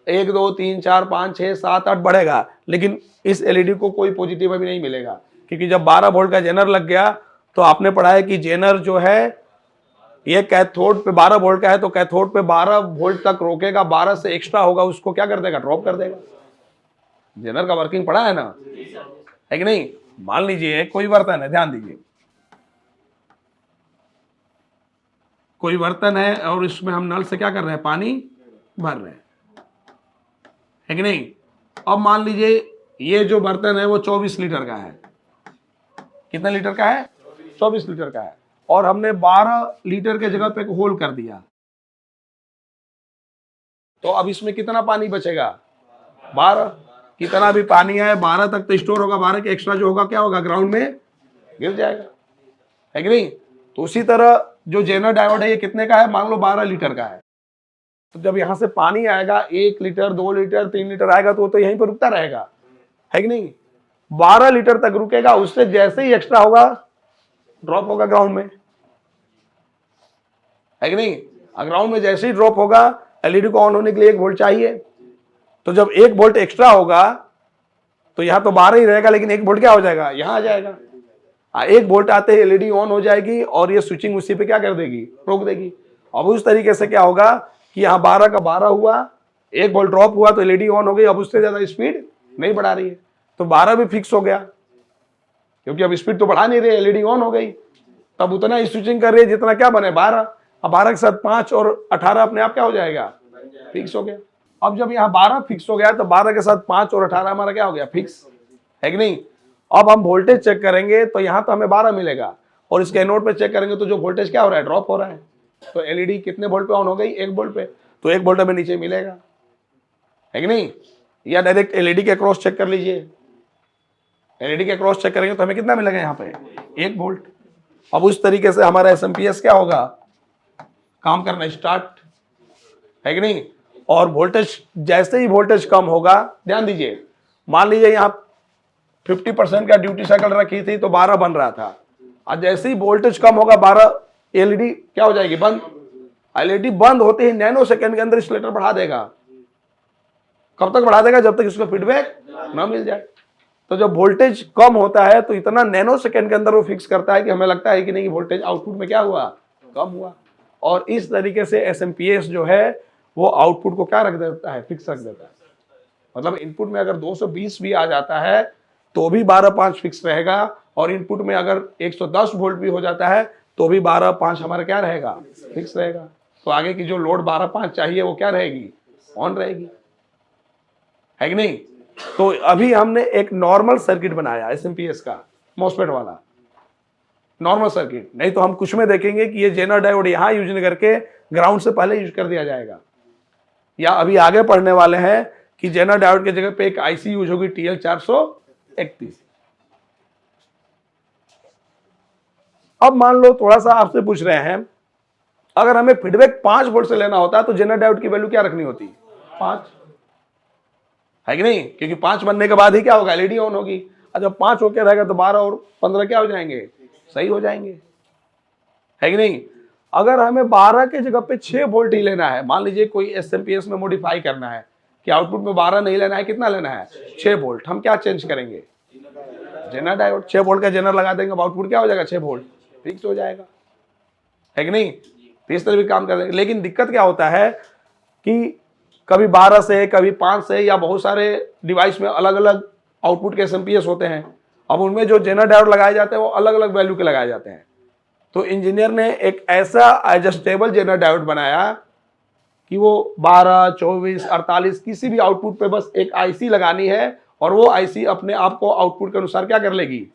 1 2 3 4 5 6 7 8 बढ़ेगा, लेकिन इस एलईडी को कोई पॉजिटिव अभी नहीं मिलेगा, क्योंकि जब 12 वोल्ट का जेनर लग गया तो आपने पढ़ा है कि जेनर जो है ये कैथोड पे 12 वोल्ट का है, तो कैथोड पे 12 वोल्ट तक रोकेगा, 12 से एक्स्ट्रा होगा उसको क्या कर देगा, ड्रॉप कर देगा। जेनर का वर्किंग पढ़ा है ना, है कि नहीं। मान लीजिए कोई बर्तन है, ध्यान दीजिए, कोई बर्तन है और इसमें हम नल से क्या कर रहे हैं, पानी भर रहे हैं, है कि नहीं। अब मान लीजिए ये जो बर्तन है वो 24 लीटर का है, कितने लीटर का है, 24 लीटर का है, और हमने 12 लीटर के जगह पे एक होल कर दिया, तो अब इसमें कितना पानी बचेगा, 12। कितना भी पानी है 12 तक तो स्टोर होगा, 12 के एक्स्ट्रा जो होगा क्या होगा, ग्राउंड में गिर जाएगा, है कि नहीं। तो उसी तरह जो जेनर डायोड है ये कितने का है, मान लो 12 लीटर का है, तो जब यहां से पानी आएगा 1 लीटर 2 लीटर 3 लीटर आएगा तो वो तो यहीं पर रुकता रहेगा, है कि नहीं। 12 लीटर तक रुकेगा, उससे जैसे ही एक्स्ट्रा होगा ड्रॉप होगा ग्राउंड में, है कि नहीं। ग्राउंड में जैसे ही ड्रॉप होगा एलईडी को ऑन होने के लिए 1 वोल्ट चाहिए, तो जब 1 वोल्ट एक्स्ट्रा होगा तो यहां तो 12 ही रहेगा, लेकिन 1 वोल्ट क्या हो जाएगा, यहां आ जाएगा। 1 वोल्ट आते ही एलईडी ऑन हो जाएगी और ये स्विचिंग उसी पे क्या कर देगी, रोक देगी। अब उस तरीके से क्या होगा कि यहाँ 12 का 12 हुआ, 1 वोल्ट ड्रॉप हुआ तो एलईडी ऑन हो गई, अब उससे ज्यादा स्पीड नहीं बढ़ा रही है, तो 12 भी फिक्स हो गया, क्योंकि अब स्पीड तो बढ़ा नहीं रही, एलईडी ऑन हो गई, तब उतना ही स्विचिंग कर रही है जितना क्या बने 12। अब 12 के साथ 5 और 18 अपने आप क्या हो जाएगा, फिक्स हो गया। अब जब यहाँ 12 फिक्स हो गया तो 12 के साथ 5 और 18 हमारा क्या हो गया, फिक्स, है कि नहीं। अब हम वोल्टेज चेक करेंगे तो यहाँ तो हमें 12 मिलेगा, और इसके एनोड पे चेक करेंगे तो जो वोल्टेज क्या हो रहा है, ड्रॉप हो रहा है। तो एलईडी कितने वोल्ट पे ऑन हो गई, 1 वोल्ट पे, तो 1 वोल्ट हमें नीचे मिलेगा, है कि नहीं। या डायरेक्ट एलईडी के क्रॉस चेक कर लीजिए, एलईडी के क्रॉस चेक करेंगे तो हमें कितना मिलेगा यहाँ पे, 1 वोल्ट। अब उस तरीके से हमारा एसएमपीएस क्या होगा, काम करना स्टार्ट, है कि नहीं। और वोल्टेज जैसे ही वोल्टेज कम होगा, ध्यान दीजिए, मान लीजिए यहाँ 50% का ड्यूटी साइकिल रखी थी तो 12 बन रहा था, और जैसे ही वोल्टेज कम होगा 12 एलईडी क्या हो जाएगी, बंद। एलईडी बंद होते ही नैनो सेकंड के अंदर इंसुलेटर बढ़ा देगा। कब तक बढ़ा देगा, जब तक इसको फीडबैक ना मिल जाए। तो जब वोल्टेज कम होता है तो इतना नैनो सेकंड के अंदर वो फिक्स करता है कि हमें लगता है कि नहीं वोल्टेज आउटपुट में क्या हुआ, कम हुआ। और इस तरीके से एसएमपीएस जो है वो आउटपुट को क्या रख देता है, फिक्स रख देता है। मतलब इनपुट में अगर 220 भी आ जाता है तो भी 12.5 फिक्स रहेगा, और इनपुट में अगर 110 वोल्ट भी हो जाता है तो भी 12.5 हमारा क्या रहेगा, फिक्स रहेगा। तो आगे की जो लोड 12.5 चाहिए वो क्या रहेगी, ऑन रहेगी, है कि नहीं। तो अभी हमने एक नॉर्मल सर्किट बनाया एसएमपीएस का, मॉसफेट वाला नॉर्मल सर्किट। नहीं तो हम कुछ में देखेंगे कि ये जेनर डायोड यहां यूज नहीं करके ग्राउंड से पहले यूज कर दिया जाएगा, या अभी आगे पढ़ने वाले हैं कि जेनर डायोड की जगह पे एक आईसी यूज होगी TL431। अब मान लो थोड़ा सा आपसे पूछ रहे हैं, अगर हमें फीडबैक 5 वोल्ट से लेना होता है तो जेनर डायोड की वैल्यू क्या रखनी होती? 5 है कि नहीं? क्योंकि 5 बनने के बाद ही क्या होगा, एलईडी ऑन होगी। और जब 5 होके रहेगा तो 12 और 15 क्या हो जाएंगे, सही हो जाएंगे, है कि नहीं? अगर हमें 12 के जगह पे 6 वोल्ट ही लेना है, मान लीजिए कोई एसएमपीएस में मॉडिफाई करना है कि आउटपुट में 12 नहीं लेना है, कितना लेना है, 6 वोल्ट, हम क्या चेंज करेंगे, जेनर डायोड 6 वोल्ट का जेनर लगा देंगे, आउटपुट क्या हो जाएगा, 6 वोल्ट फिक्स हो जाएगा, है कि नहीं? तो इस तरह भी काम कर देंगे। लेकिन दिक्कत क्या होता है कि कभी 12 से, कभी 5 से, या बहुत सारे डिवाइस में अलग अलग आउटपुट के एसएमपीएस होते हैं। अब उनमें जो जेनर डायोड लगाए जाते हैं वो अलग अलग वैल्यू के लगाए जाते हैं। तो इंजीनियर ने एक ऐसा एडजस्टेबल जेनर डायोड बनाया कि वो 12, 24, 48 किसी भी आउटपुट पे बस एक आईसी लगानी है और वो आईसी अपने आप को आउटपुट के अनुसार क्या कर लेगी,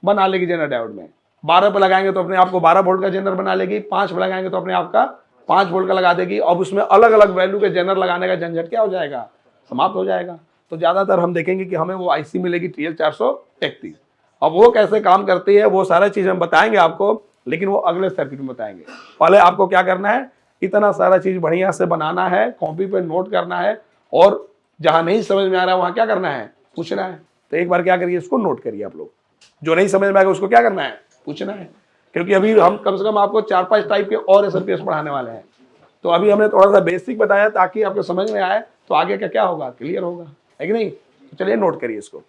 बना लेगी जेनर डायोड में। 12 पे लगाएंगे तो अपने आप को 12 वोल्ट का जेनर बना लेगी, 5 पे लगाएंगे तो अपने आप का 5 वोल्ट का लगा देगी। अब उसमें अलग अलग वैल्यू के जेनर लगाने का झंझट क्या हो जाएगा, समाप्त हो जाएगा। तो ज्यादातर हम देखेंगे कि हमें वो आईसी मिलेगी TL431। अब वो कैसे काम करती है वो सारा चीज हम बताएंगे आपको, लेकिन वो अगले सर्किट में बताएंगे। पहले आपको क्या करना है, इतना सारा चीज बढ़िया से बनाना है, कॉपी पे नोट करना है, और जहां नहीं समझ में आ रहा है वहां क्या करना है, पूछना है। तो एक बार क्या करिए, इसको नोट करिए आप लोग, जो नहीं समझ में आएगा उसको क्या करना है, पूछना है। क्योंकि अभी हम कम से कम आपको 4-5 टाइप के और एसएमपीएस पढ़ाने वाले हैं। तो अभी हमने थोड़ा सा बेसिक बताया ताकि आपको समझ में आए, तो आगे का क्या होगा, क्लियर होगा, है कि नहीं? तो चलिए नोट करिए इसको।